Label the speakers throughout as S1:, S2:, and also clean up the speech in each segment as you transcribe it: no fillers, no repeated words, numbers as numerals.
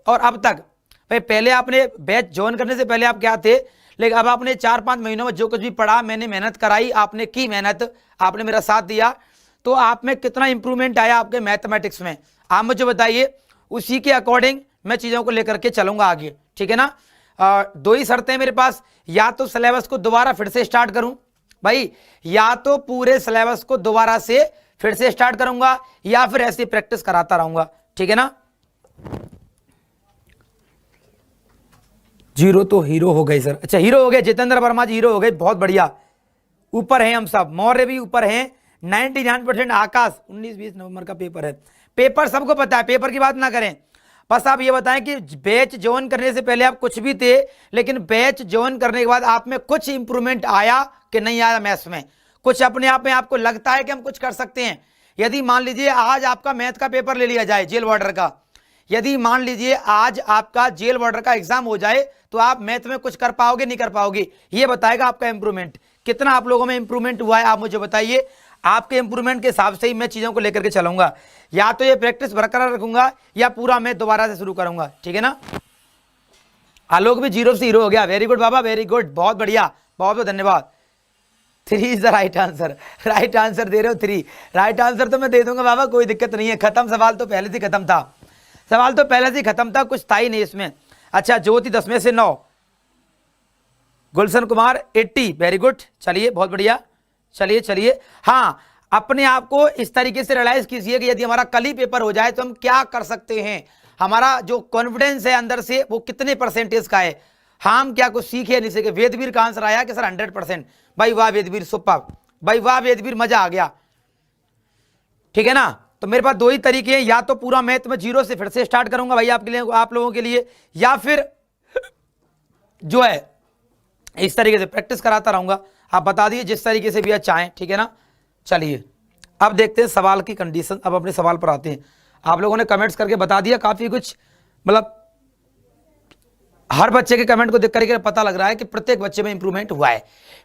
S1: और अब तक, भाई पहले आपने बैच ज्वाइन करने से पहले आप क्या थे, लेकिन अब आपने 4-5 महीनों में जो कुछ भी पढ़ा, मैंने मेहनत कराई, आपने की मेहनत, आपने मेरा साथ दिया, तो आप में कितना इंप्रूवमेंट आया आपके मैथमेटिक्स में, आप मुझे बताइए। उसी के अकॉर्डिंग मैं चीज़ों को लेकर के चलूंगा आगे, ठीक है ना। दो ही शर्तें मेरे पास, या तो सिलेबस को दोबारा फिर से स्टार्ट करूं भाई, या तो पूरे सिलेबस को दोबारा से फिर से स्टार्ट करूंगा, या फिर ऐसी प्रैक्टिस कराता रहूंगा, ठीक है ना। जीरो तो हीरो हो गए सर, अच्छा हीरो हो गए, जितेंद्र वर्मा जी हीरो हो गए, बहुत बढ़िया, ऊपर हैं हम सब, मौर्य भी ऊपर हैं, 99%। आकाश 19-20 नवंबर का पेपर है, पेपर सबको पता है, पेपर की बात ना करें, बस आप ये बताएं कि बैच ज्वाइन करने से पहले आप कुछ भी थे, लेकिन बैच ज्वाइन करने के बाद आप में कुछ इंप्रूवमेंट आया कि नहीं आया मैथ्स में, कुछ अपने आप में आपको लगता है कि हम कुछ कर सकते हैं। यदि मान लीजिए आज आपका मैथ का पेपर ले लिया जाए, जेल वार्डर का, यदि मान लीजिए आज आपका जेल वार्डर का एग्जाम हो जाए, तो आप मैथ में कुछ कर पाओगे नहीं कर पाओगे, ये बताएगा आपका इंप्रूवमेंट, कितना आप लोगों में इंप्रूवमेंट हुआ है, आप मुझे बताइए। आपके इंप्रूवमेंट के हिसाब से ही मैं चीज़ों को लेकर के चलूंगा, या तो ये प्रैक्टिस बरकरार रखूंगा या पूरा मैं दोबारा से शुरू करूंगा, ठीक है ना। आलोक भी 0 से हीरो हो गया, वेरी गुड बाबा, वेरी गुड, बहुत बढ़िया, बहुत बहुत धन्यवाद। 3 is the right answer, right answer दे रहे हो 3, राइट आंसर तो मैं दे दूंगा बाबा, कोई दिक्कत नहीं है, खत्म, सवाल तो पहले से खत्म था, सवाल तो पहले से खत्म था, कुछ था ही नहीं इसमें। अच्छा ज्योति 10 में से 9, गुलशन कुमार 80, वेरी गुड, चलिए बहुत बढ़िया, चलिए चलिए। हाँ, अपने आप को इस तरीके से रियलाइज कीजिए कि यदि हमारा कल ही पेपर हो जाए तो हम क्या कर सकते हैं, हमारा जो कॉन्फिडेंस है अंदर से वो कितने परसेंटेज का है, हम क्या कुछ सीखे नहीं सीखे। वेदवीर का आंसर आया कि सर 100%, भाई वाह वेदवीर, सुपर भाई, वाह वेदवीर, मजा आ गया, ठीक है ना। तो मेरे पास दो ही तरीके हैं, या तो पूरा मैथ में 0 से फिर से स्टार्ट करूंगा भाई आपके लिए, आप लोगों के लिए, या फिर जो है इस तरीके से प्रैक्टिस कराता रहूंगा। आप बता दिए जिस तरीके से भी आप चाहें, ठीक है ना। चलिए अब देखते हैं सवाल की कंडीशन, अब अपने सवाल पर आते हैं। आप लोगों ने कमेंट्स करके बता दिया काफी कुछ, मतलब हर बच्चे के कमेंट को देख करके पता लग रहा है कि प्रत्येक बच्चे में इंप्रूवमेंट हुआ है,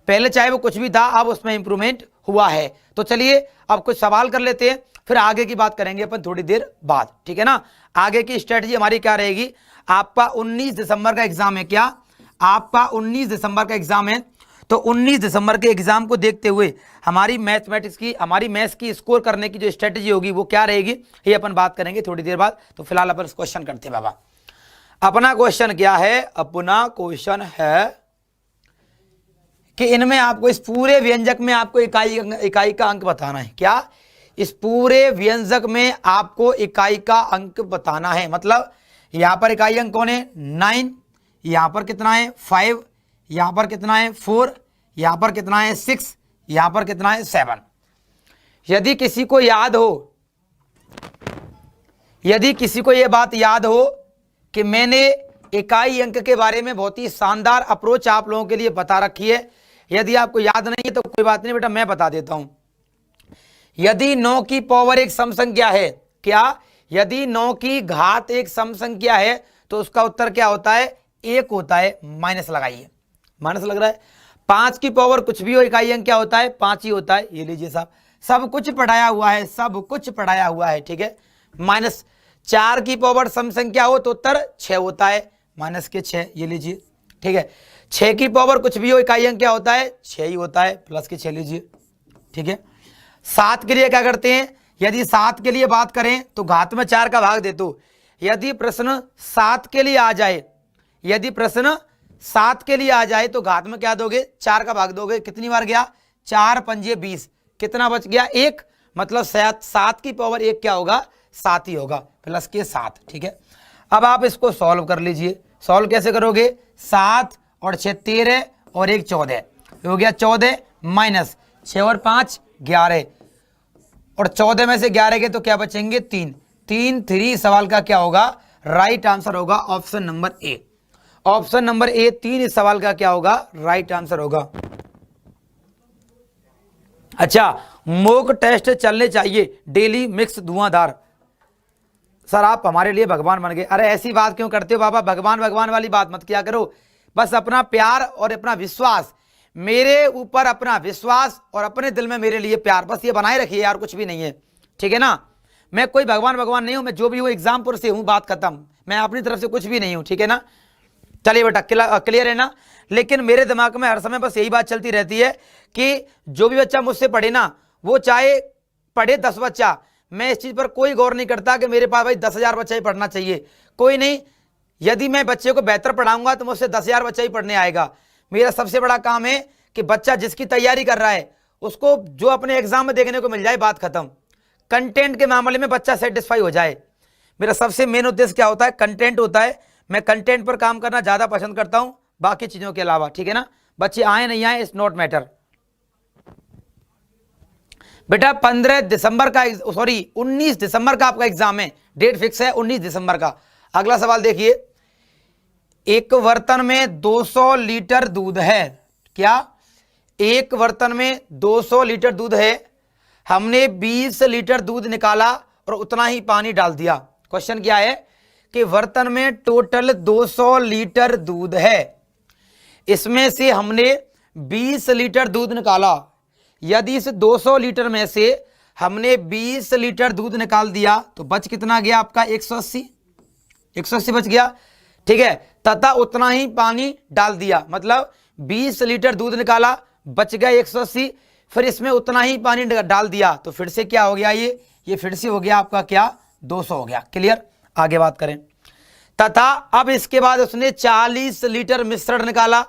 S1: पहले चाहे वो कुछ भी था, अब उसमें इंप्रूवमेंट हुआ है। तो चलिए अब कुछ सवाल कर लेते हैं, फिर आगे की बात करेंगे अपन थोड़ी देर बाद, ठीक है ना। आगे की स्ट्रेटजी हमारी क्या रहेगी, आपका 19 दिसंबर का एग्जाम है, क्या आपका 19 दिसंबर का एग्जाम है, तो 19 दिसंबर के एग्जाम को देखते हुए हमारी मैथमेटिक्स की, हमारी मैथ्स की स्कोर करने की जो स्ट्रेटजी होगी वो क्या रहेगी, ये अपन बात करेंगे थोड़ी देर बाद। तो फिलहाल अपन क्वेश्चन करते हैं बाबा। अपना क्वेश्चन क्या है, अपना क्वेश्चन है कि इनमें आपको इस पूरे व्यंजक में आपको इकाई का अंक बताना है, क्या इस पूरे व्यंजक में आपको इकाई का अंक बताना है। मतलब यहां पर इकाई अंक कौन है, 9, यहां पर कितना है 5, यहां पर कितना है 4, यहां पर कितना है 6, यहां पर कितना है 7। यदि किसी को याद हो, यदि किसी को यह बात याद हो कि मैंने इकाई अंक के बारे में बहुत ही शानदार अप्रोच आप लोगों के लिए बता रखी है, यदि आपको याद नहीं है तो कोई बात नहीं बेटा, मैं बता देता हूं। यदि 9 की पावर एक सम संख्या है, क्या यदि 9 की घात एक सम संख्या है तो उसका उत्तर क्या होता है, 1 होता है। माइनस लगाइए, माइनस लग रहा है। 5 की पावर कुछ भी हो, इकाई अंक क्या होता है, 5 ही होता है। ये लीजिए साहब, सब कुछ पढ़ाया हुआ है, सब कुछ पढ़ाया हुआ है, ठीक है। माइनस 4 की पावर सम संख्या हो तो उत्तर 6 होता है, माइनस के 6, ये लीजिए, ठीक है। 6 की पावर कुछ भी हो, इकाई अंक क्या होता है, 6 ही होता है, प्लस के 6 लीजिए, ठीक है। 7 के लिए क्या करते हैं, यदि 7 के लिए बात करें तो घात में 4 का भाग दे दो। यदि प्रश्न 7 के लिए आ जाए, यदि प्रश्न 7 के लिए आ जाए तो घात में क्या दोगे, 4 का भाग दोगे। कितनी बार गया, 4 पंजे 20, कितना बच गया, 1। मतलब 7 की पावर 1 क्या होगा, 7 ही होगा, प्लस के 7, ठीक है। अब आप इसको सॉल्व कर लीजिए। सॉल्व कैसे करोगे, 7 और 6 13 और 1 14, हो गया 14, माइनस 6 और 5 11, और 14 में से 11 के तो क्या बचेंगे, 3 3 3। सवाल का क्या होगा, राइट आंसर होगा option number A. Option number A 3 इस सवाल का क्या होगा, राइट आंसर होगा। अच्छा, मॉक टेस्ट चलने चाहिए डेली, मिक्स धुआंधार। सर आप हमारे लिए भगवान बन गए। अरे ऐसी बात क्यों करते हो बाबा, भगवान भगवान वाली बात मत किया करो। बस अपना प्यार और अपना विश्वास, मेरे ऊपर अपना विश्वास और अपने दिल में मेरे लिए प्यार, बस ये बनाए रखिए यार, कुछ भी नहीं है, ठीक है ना। मैं कोई भगवान भगवान नहीं हूं, मैं जो भी हूं एग्जामपुर से हूं, बात खत्म। मैं अपनी तरफ से कुछ भी नहीं हूं, ठीक है ना। चलिए बेटा क्लियर है ना। लेकिन मेरे दिमाग में हर समय बस यही बात चलती रहती है कि जो भी बच्चा मुझसे पढ़े ना, वो चाहे पढ़े 10 बच्चा, मैं इस चीज पर कोई गौर नहीं करता कि मेरे पास भाई 10,000 बच्चा ही पढ़ना चाहिए, कोई नहीं। यदि मैं बच्चे को बेहतर पढ़ाऊंगा तो मुझसे 10,000 बच्चा ही पढ़ने आएगा। मेरा सबसे बड़ा काम है कि बच्चा जिसकी तैयारी कर रहा है उसको जो अपने एग्जाम में देखने को मिल जाए, बात खत्म। कंटेंट के मामले में बच्चा सेटिस्फाई हो जाए। मेरा सबसे मेन उद्देश्य क्या होता है, कंटेंट होता है। मैं कंटेंट पर काम करना ज्यादा पसंद करता हूं, बाकी चीजों के अलावा, ठीक है ना। बच्चे आए नहीं आए इट्स नॉट मैटर। बेटा 15 दिसंबर का, सॉरी 19 दिसंबर का आपका एग्जाम है, डेट फिक्स है 19 दिसंबर का। अगला सवाल देखिए, एक बर्तन में 200 लीटर दूध है, क्या एक बर्तन में 200 लीटर दूध है, हमने 20 लीटर दूध निकाला और उतना ही पानी डाल दिया। क्वेश्चन क्या है कि बर्तन में टोटल 200 लीटर दूध है, इसमें से हमने 20 लीटर दूध निकाला। यदि इस 200 लीटर में से हमने 20 लीटर दूध निकाल दिया तो बच कितना गया आपका, 180 बच गया, ठीक है। तथा उतना ही पानी डाल दिया, मतलब 20 लीटर दूध निकाला, बच गया 180, फिर इसमें उतना ही पानी डाल दिया, तो फिर से क्या हो गया, ये फिर से हो गया आपका क्या, 200 हो गया। क्लियर, आगे बात करें। तथा अब इसके बाद उसने 40 लीटर मिश्रण निकाला,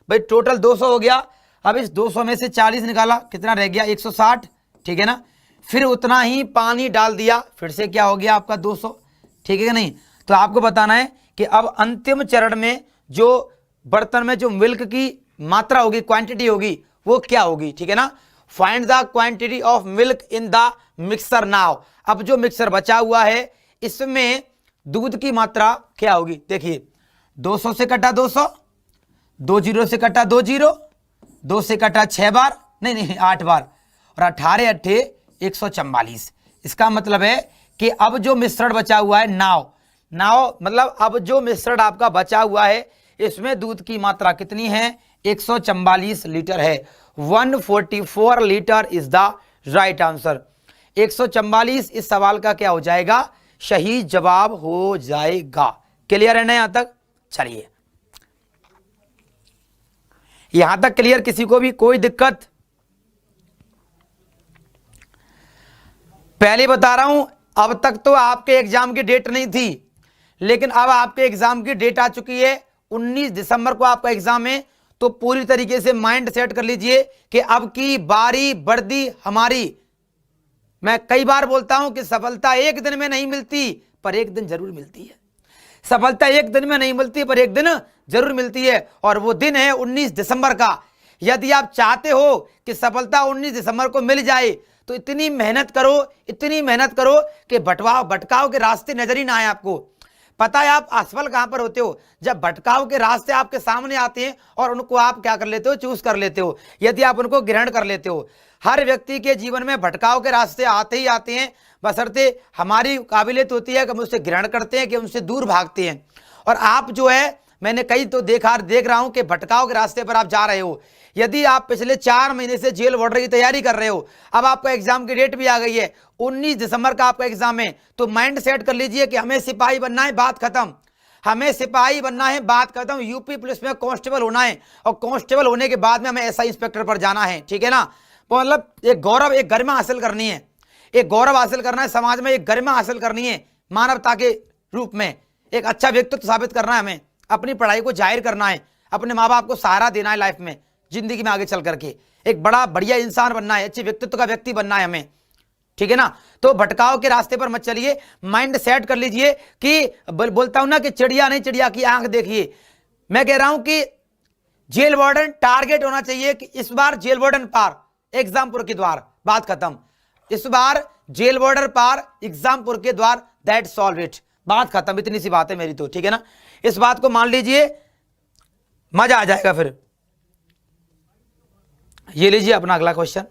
S1: भाई टोटल 200 हो गया, अब इस 200 में से 40 निकाला, कितना रह गया, 160, ठीक है ना। फिर उतना ही पानी डाल दिया, फिर से क्या हो गया आपका 200, ठीक है कि नहीं। तो आपको बताना है कि अब अंतिम चरण में जो बर्तन में जो मिल्क की मात्रा होगी, क्वांटिटी होगी, वो क्या होगी, ठीक है ना। Find the quantity of milk in the mixer now. अब जो मिक्सर बचा हुआ है इसमें दूध की मात्रा क्या होगी, देखिए 200 से कटा 200, 20 से कटा 20, 2 से कटा 6 बार, नहीं 8 बार, और 18 अट्ठे 144। इसका मतलब है कि अब जो मिश्रण बचा हुआ है, नाव मतलब अब जो मिश्रण आपका बचा हुआ है इसमें दूध की मात्रा कितनी है, 144 लीटर है। 144 litre is the right answer. 144 इस सवाल का क्या हो जाएगा, सही जवाब हो जाएगा। क्लियर है ना यहां तक। चलिए यहां तक क्लियर, किसी को भी कोई दिक्कत। पहले बता रहा हूं, अब तक तो आपके एग्जाम की डेट नहीं थी, लेकिन अब आपके एग्जाम की डेट आ चुकी है, 19 दिसंबर को आपका एग्जाम है। तो पूरी तरीके से माइंड सेट कर लीजिए कि अब की बारी वर्दी हमारी। मैं कई बार बोलता हूं कि सफलता एक दिन में नहीं मिलती, पर एक दिन जरूर मिलती है। सफलता एक दिन में नहीं मिलती, पर एक दिन जरूर मिलती है, और वो दिन है 19 दिसंबर का। यदि आप चाहते हो कि सफलता 19 दिसंबर को मिल जाए तो इतनी मेहनत करो कि भटकाव के रास्ते नजर ही ना आए आपको। पता है आप असफल कहां पर होते हो, जब भटकाव के रास्ते आपके सामने आते हैं और उनको आप क्या कर लेते हो, चूज कर लेते हो, यदि आप उनको ग्रहण कर लेते हो। हर व्यक्ति के जीवन में भटकाव के रास्ते आते ही आते हैं, बशर्ते हमारी काबिलियत होती है कि हम उससे ग्रहण करते हैं कि उनसे दूर भागते हैं। और आप जो है, मैंने कई तो देख रहा हूं कि भटकाव के रास्ते पर आप जा रहे हो। यदि आप पिछले 4 महीने से जेल वार्डर की तैयारी कर रहे हो, अब आपका एग्जाम की डेट भी आ गई है, 19 दिसंबर का आपका एग्जाम है, तो माइंड सेट कर लीजिए कि हमें सिपाही बनना है, बात खत्म। हमें सिपाही बनना है, बात खत्म। यूपी पुलिस में कांस्टेबल होना है, और कांस्टेबल होने के बाद में हमें एसआई इंस्पेक्टर पर जाना है, ठीक है ना। मतलब एक गौरव, एक गरिमा हासिल करनी है, एक गौरव हासिल करना है, समाज में एक गरिमा हासिल करनी है, मानवता के रूप में एक अच्छा व्यक्तित्व साबित करना है, हमें अपनी पढ़ाई को जाहिर करना है, अपने माँ बाप को सहारा देना है लाइफ में, जिंदगी में आगे चल करके एक बड़ा बढ़िया इंसान बनना है, अच्छे व्यक्तित्व का व्यक्ति बनना है हमें, ठीक है ना। तो भटकाव के रास्ते पर मत चलिए, माइंड सेट कर लीजिए कि बोलता हूं ना कि चिड़िया नहीं, चिड़िया की आंख देखिए। मैं कह रहा हूं कि जेल वार्डन टारगेट होना चाहिए कि इस बार जेल वार्डन पार, एग्जामपुर के द्वार, बात खत्म। इस बार जेल वार्डन पार, एग्जामपुर के द्वार, दैट सॉल्व इट, बात खत्म। इतनी सी बात है मेरी तो, ठीक है ना। इस बात को मान लीजिए, मजा आ जाएगा फिर। ये लीजिए अपना अगला क्वेश्चन।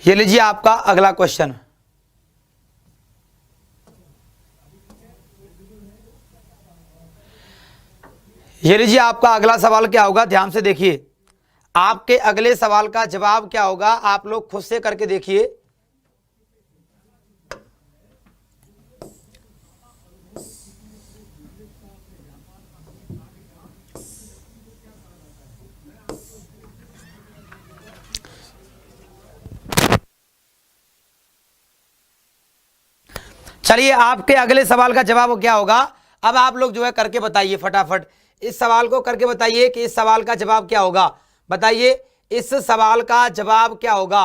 S1: ये लीजिए आपका अगला क्वेश्चन। ये लीजिए आपका अगला सवाल क्या होगा, ध्यान से देखिए। आपके अगले सवाल का जवाब क्या होगा, आप लोग खुद से करके देखिए। चलिए आपके अगले सवाल का जवाब क्या होगा, अब आप लोग जो है करके बताइए फटाफट। इस सवाल को करके बताइए कि इस सवाल का जवाब क्या होगा। बताइए इस सवाल का जवाब क्या होगा,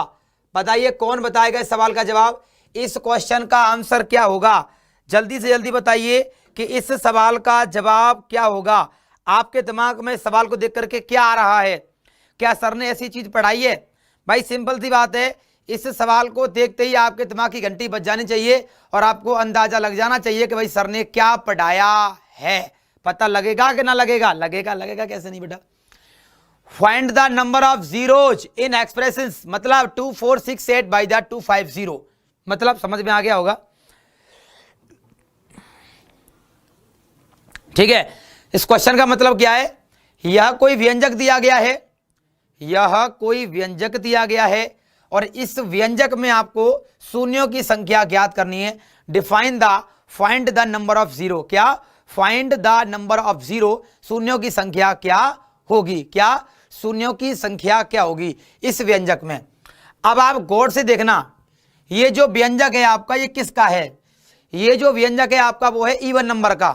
S1: बताइए कौन बताएगा इस सवाल का जवाब। इस क्वेश्चन का आंसर क्या होगा, जल्दी से जल्दी बताइए कि इस सवाल का जवाब क्या होगा। आपके दिमाग में इस सवाल को देख करके क्या आ रहा है, क्या सर ने ऐसी चीज पढ़ाई है? भाई सिंपल सी बात है, इस सवाल को देखते ही आपके दिमाग की घंटी बज जानी चाहिए और आपको अंदाजा लग जाना चाहिए कि भाई सर ने क्या पढ़ाया है। पता लगेगा कि ना लगेगा? लगेगा। लगेगा कैसे नहीं बेटा। Find the number of zeros in expressions, मतलब 2468 बाय द 250, मतलब समझ में आ गया होगा। ठीक है, इस क्वेश्चन का मतलब क्या है, यह कोई व्यंजक दिया गया है, यह कोई व्यंजक दिया गया है और इस व्यंजक में आपको शून्यों की संख्या ज्ञात करनी है। Find the number of zero, क्या? Find the number of zero, शून्यों की संख्या क्या होगी, क्या शून्यों की संख्या क्या होगी इस व्यंजक में। अब आप गौर से देखना, ये जो व्यंजक है आपका ये किसका है? ये जो व्यंजक है आपका वो है इवन नंबर का।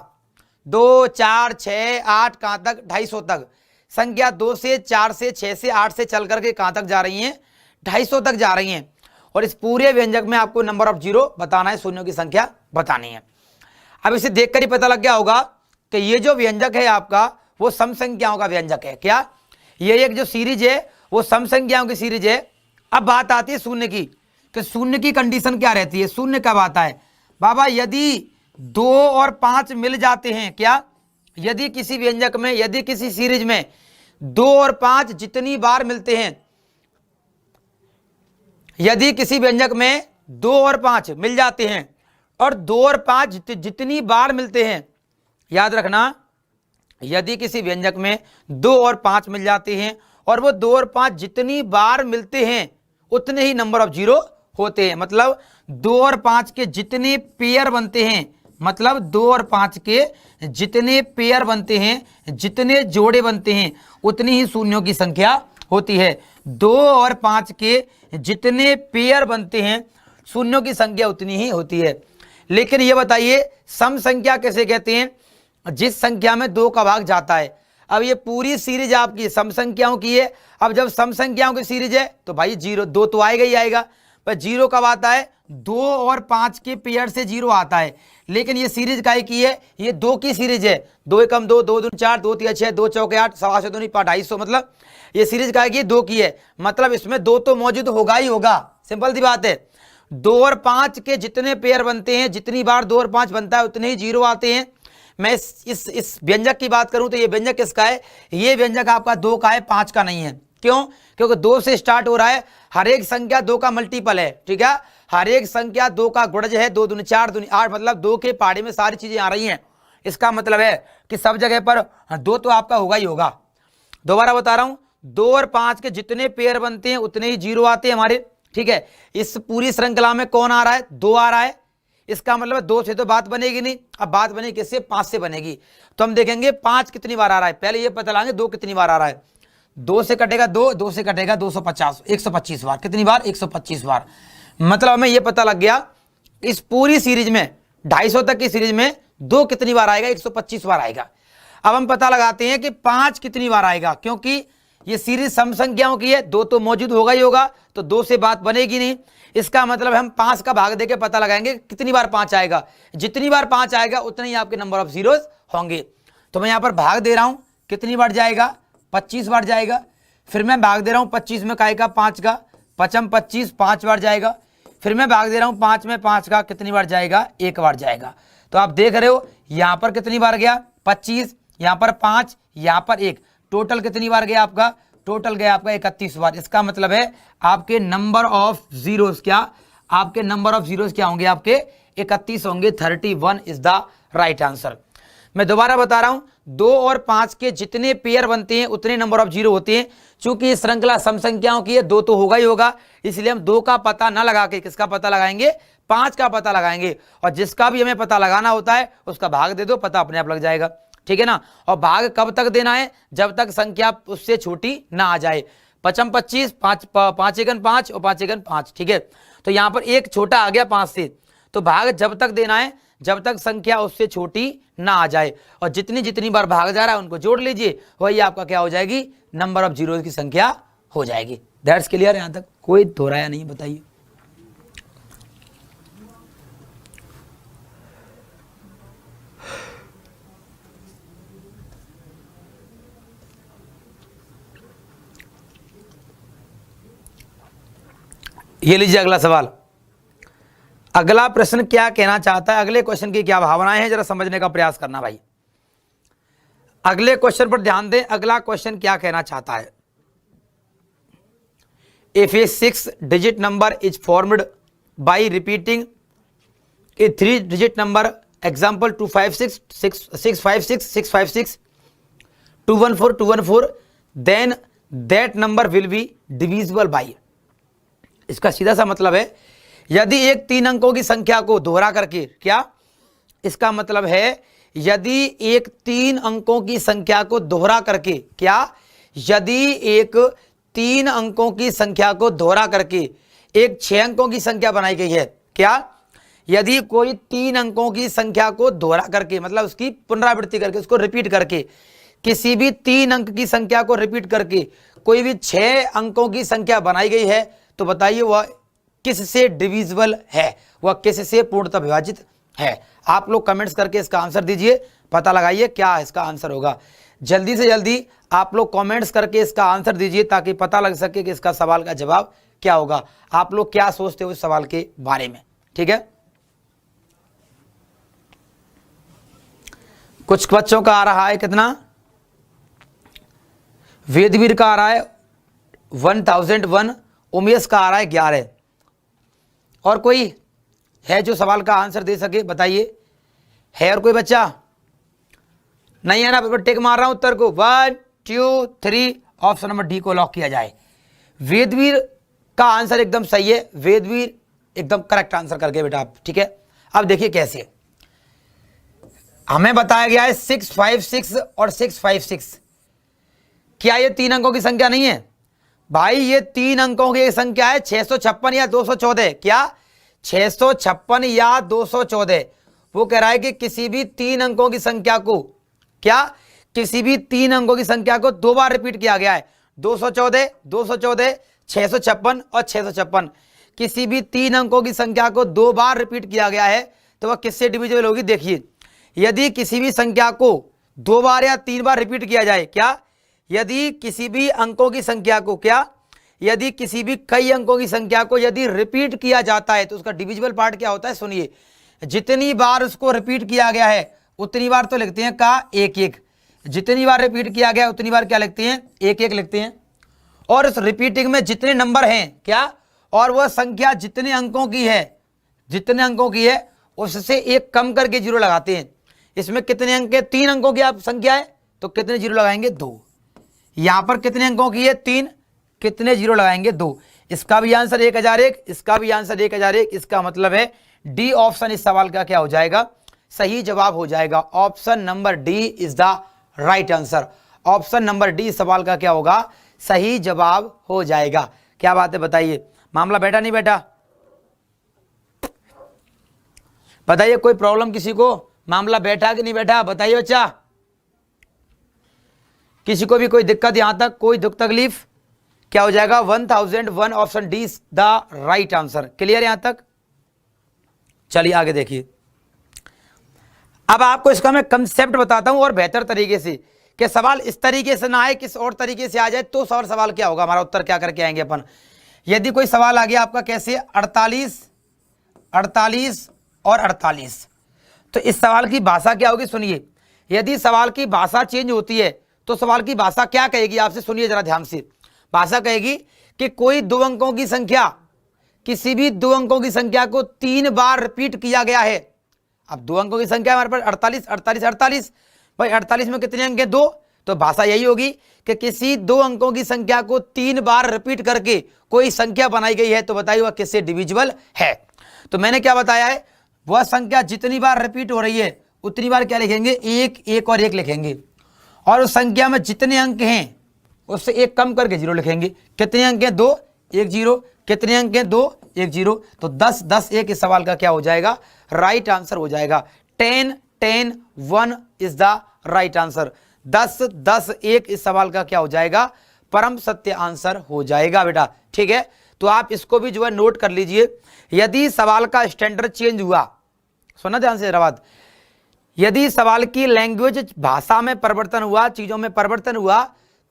S1: 2, 4, 6, 8 कहां तक? 250 तक। संख्या 2 से 4 से 6 से 8 से चल करके कहां तक जा रही हैं? 250 तक जा रही हैं। और इस पूरे व्यंजक में आपको नंबर ऑफ जीरो बताना है, शून्यों की संख्या बतानी है। अब इसे देखकर ही पता लग गया होगा कि ये जो व्यंजक है आपका वो सम संख्याओं का व्यंजक है। क्या? ये एक जो सीरीज है वो सम संख्याओं की सीरीज है। अब बात आती है शून्य की, कि शून्य की कंडीशन क्या रहती है? शून्य कब आता है बाबा? यदि 2 और 5 मिल जाते हैं। क्या? यदि किसी व्यंजक में, यदि किसी सीरीज में 2 और 5 जितनी बार मिलते हैं, यदि किसी व्यंजक में 2 और 5 मिल जाते हैं और 2 और 5 जितनी बार मिलते हैं, याद रखना, यदि किसी व्यंजक में 2 और 5 मिल जाते हैं और वो 2 और 5 जितनी बार मिलते हैं उतने ही नंबर ऑफ जीरो होते हैं। मतलब 2 और 5 के जितने पेयर बनते हैं, मतलब 2 और 5 के जितने पेयर बनते हैं, जितने जोड़े बनते हैं, उतनी ही शून्यों की संख्या होती है। 2 और 5 के जितने पेयर बनते हैं शून्यों की संख्या उतनी ही होती है। लेकिन ये बताइए सम संख्या कैसे कहते हैं? जिस संख्या में 2 का भाग जाता है। अब ये पूरी सीरीज आपकी सम संख्याओं की है। अब जब सम संख्याओं की सीरीज है तो भाई 2 तो आएगा ही आएगा, पर 0 कब आता है? 2 और 5 के पेयर से 0 आता है। लेकिन ये सीरीज काय की है? ये 2 की सीरीज है। 2 एकम 2, 2 दूनी 4, 2 तिया 6, 2 चौके 8, 7 दूनी 250, मतलब ये सीरीज काय की? 2 की है। मतलब इसमें 2 तो मौजूद होगा ही होगा, सिंपल सी बात है। 2 और 5 के जितने पेयर बनते हैं, जितनी बार 2 और 5 बनता है उतने ही 0 आते हैं। मैं इस व्यंजक की बात करूं तो ये व्यंजक किसका है? ये व्यंजक आपका 2 का है, 5 का नहीं है। क्यों? क्योंकि 2 से स्टार्ट हो रहा है। हर एक संख्या 2 का मल्टीपल है, ठीक है। हर एक संख्या 2 का गुणज है। 2 दूनी 4, दूनी 8, मतलब 2 के पहाड़े में सारी चीजें आ रही हैं। इसका मतलब है कि सब जगह पर 2 तो आपका होगा ही होगा। दोबारा बता रहा हूं, 2 और 5 के जितने पेयर बनते हैं उतने ही 0 आते हैं हमारे, ठीक है। इस पूरी श्रृंखला में कौन आ रहा है? 2 आ रहा है। इसका मतलब 2 से तो बात बनेगी नहीं। अब बात बनेगी किससे? 5 से बनेगी। तो हम देखेंगे 5 कितनी बार आ रहा है, पहले ये पता लगाएंगे 2 कितनी बार आ रहा है। 2 से कटेगा 2, 2 से कटेगा 250, 125 बार। कितनी बार? 125 बार। मतलब हमें ये पता लग गया इस पूरी सीरीज में, 250 तक की सीरीज में 2 कितनी बार आएगा? 125 बार आएगा। अब हम पता लगाते हैं कि 5 कितनी बार आएगा, क्योंकि ये सीरीज सम संख्याओं की है। 2 तो मौजूद होगा ही होगा, तो 2 से बात बनेगी नहीं। इसका मतलब हम 5 का भाग देके पता लगाएंगे कितनी बार 5 आएगा। जितनी बार 5 आएगा उतने ही आपके नंबर ऑफ जीरोस होंगे। तो मैं यहां पर भाग दे रहा हूं, कितनी बार जाएगा? 25 बार जाएगा। फिर मैं भाग दे रहा हूं 25 में काय का? 5 का। 5 25, 5 बार जाएगा। फिर मैं भाग दे रहा हूं 5 में 5 का, कितनी बार जाएगा? 1 बार जाएगा। तो आप देख रहे हो यहां पर कितनी बार गया? 25, यहां पर 5, यहां पर 1, टोटल कितनी बार गया आपका? टोटल गया आपका 31 बार। इसका मतलब है आपके नंबर ऑफ जीरोस क्या, आपके नंबर ऑफ जीरोस क्या होंगे, आपके 31 होंगे। 31 इज द राइट आंसर। मैं दोबारा बता रहा हूं, 2 और 5 के जितने पेयर बनते हैं उतने नंबर ऑफ जीरो होते हैं। चूंकि इस श्रृंखला सम संख्याओं की है, 2 तो होगा ही होगा, इसलिए हम 2 का पता ना लगा के किसका पता लगाएंगे, 5 का पता लगाएंगे। और जिसका भी हमें पता लगाना होता है उसका भाग दे दो, पता अपने आप लग जाएगा, ठीक है ना। और भाग कब तक देना है, जब तक संख्या उससे छोटी ना आ जाए। 5 25, 5 एकन 5 और 5 एकन 5, ठीक है। तो यहां पर एक छोटा आ गया 5 से, तो भाग जब तक देना है जब तक संख्या उससे छोटी ना आ जाए। और जितनी जितनी बार भाग जा रहा है उनको जोड़ लीजिए, वही आपका क्या हो जाएगी, नंबर ऑफ जीरो की संख्या हो जाएगी। That's clear. यहां तक कोई दोहराया नहीं, बताइए। ये लीजिए अगला सवाल। अगला प्रश्न क्या कहना चाहता है, अगले क्वेश्चन की क्या भावनाएं हैं, जरा समझने का प्रयास करना भाई। अगले क्वेश्चन पर ध्यान दें, अगला क्वेश्चन क्या कहना चाहता है। If a 6 digit number is formed by repeating a 3 digit number, example 256 656 656 214 214, then that number will be divisible by. इसका सीधा सा मतलब है, यदि एक 3 अंकों की संख्या को दोहरा करके, क्या इसका मतलब है, यदि एक 3 अंकों की संख्या को दोहरा करके, क्या यदि एक 3 अंकों की संख्या को दोहरा करके एक 6 अंकों की संख्या बनाई गई है, क्या यदि कोई 3 अंकों की संख्या को दोहरा करके, मतलब उसकी पुनरावृत्ति करके, उसको रिपीट करके, किसी भी 3 अंक की संख्या को रिपीट करके कोई भी 6 अंकों की संख्या बनाई गई है, तो बताइए वह किससे डिविजिबल है, वह किससे पूर्णतः विभाजित है। आप लोग कमेंट्स करके इसका आंसर दीजिए, पता लगाइए क्या इसका आंसर होगा। जल्दी से जल्दी आप लोग कमेंट्स करके इसका आंसर दीजिए ताकि पता लग सके कि इसका सवाल का जवाब क्या होगा। आप लोग क्या सोचते हो इस सवाल के बारे में, ठीक है। कुछ बच्चों का आ रहा है कितना, वेदवीर का आ रहा है 1001, उमेश का आ रहा है 11। और कोई है जो सवाल का आंसर दे सके, बताइए। है और कोई बच्चा नहीं है ना, पेपर टिक मार रहा हूं उत्तर को। 1 2 3 ऑप्शन नंबर डी को लॉक किया जाए। वेदवीर का आंसर एकदम सही है, वेदवीर एकदम करेक्ट आंसर करके बेटा आप, ठीक है। अब देखिए कैसे हमें बताया गया है 656 और 656, क्या ये 3 अंकों की संख्या नहीं है भाई, ये 3 अंकों की संख्या है, 656 या 214, क्या 656 या 214। वो कह रहा है कि किसी भी 3 अंकों की संख्या को, क्या किसी भी 3 अंकों की संख्या को 2 बार रिपीट किया गया है, 214 214 656 और 656। किसी भी 3 अंकों की संख्या को 2 बार रिपीट किया गया है तो वह किससे डिविजिबल होगी। देखिए, यदि किसी भी संख्या को 2 बार या 3 बार रिपीट किया जाए, क्या यदि किसी भी अंकों की संख्या को, क्या यदि किसी भी कई अंकों की संख्या को यदि रिपीट किया जाता है तो उसका डिविजिबल पार्ट क्या होता है। सुनिए, जितनी बार उसको रिपीट किया गया है उतनी बार तो लिखते हैं का 1 1, जितनी बार रिपीट किया गया उतनी बार क्या लिखते हैं, 1 1 लिखते हैं। और उस रिपीटिंग में जितने नंबर हैं, क्या और वह संख्या जितने अंकों की है, जितने अंकों की है उससे 1 कम करके 0 लगाते हैं। इसमें कितने अंक है, 3 अंकों की आप संख्या है तो कितने 0 लगाएंगे, 2। यहां पर कितने अंकों की है, 3, कितने 0 लगाएंगे, 2। इसका भी आंसर 1001, इसका भी आंसर 1001। इसका मतलब है डी ऑप्शन इस सवाल का क्या हो जाएगा, सही जवाब हो जाएगा। Option number D is the right answer. Option number D सवाल का क्या होगा, सही जवाब हो जाएगा। क्या बात है बताइए, मामला बैठा नहीं बैठा, बताइए। कोई प्रॉब्लम किसी को, मामला बैठा कि नहीं बैठा, बताइए बच्चा। किसी को भी कोई दिक्कत यहां तक, कोई दुख तकलीफ, क्या हो जाएगा 1001, option D is the right answer. Clear यहां तक, चलिए आगे देखिए। अब आपको इसका मैं कंसेप्ट बताता हूं और बेहतर तरीके से, कि सवाल इस तरीके से ना आए, किस और तरीके से आ जाए तो सवाल क्या होगा, हमारा उत्तर क्या करके आएंगे अपन। यदि कोई सवाल आ गया आपका कैसे 48 48 और 48, तो इस सवाल की भाषा क्या होगी, सुनिए। यदि सवाल की भाषा चेंज होती है तो सवाल की भाषा क्या कहेगी आपसे, सुनिए जरा ध्यान से। भाषा कहेगी कि कोई दो अंकों की संख्या, किसी भी दो अंकों की संख्या को 3 बार रिपीट किया गया है। अब दो अंकों की संख्या हमारे पास 48 48 48, भाई 48 में कितने अंक है? 2। तो भाषा यही होगी कि किसी दो अंकों की संख्या को 3 बार रिपीट करके कोई संख्या बनाई गई है, तो बताइए वह किससे डिविजिबल है। तो मैंने क्या बताया है, वह संख्या जितनी बार रिपीट हो रही है उतनी बार क्या लिखेंगे? 1 1 और 1 लिखेंगे, और उस संख्या में जितने अंक हैं उससे 1 कम करके 0 लिखेंगे। कितने अंक हैं? 2 1 0। कितने अंक हैं? 2 1 0। तो 10 10 1 इस सवाल का क्या हो जाएगा? राइट आंसर हो जाएगा। 10 10 1 इज द राइट आंसर। 10 10 1 इस सवाल का क्या हो जाएगा? परम सत्य आंसर हो जाएगा बेटा। ठीक है, तो आप इसको भी जो है नोट कर लीजिए। यदि सवाल का स्टैंडर्ड चेंज हुआ, सुना ध्यान से जरा, यदि सवाल की लैंग्वेज, भाषा में परिवर्तन हुआ, चीजों में परिवर्तन हुआ,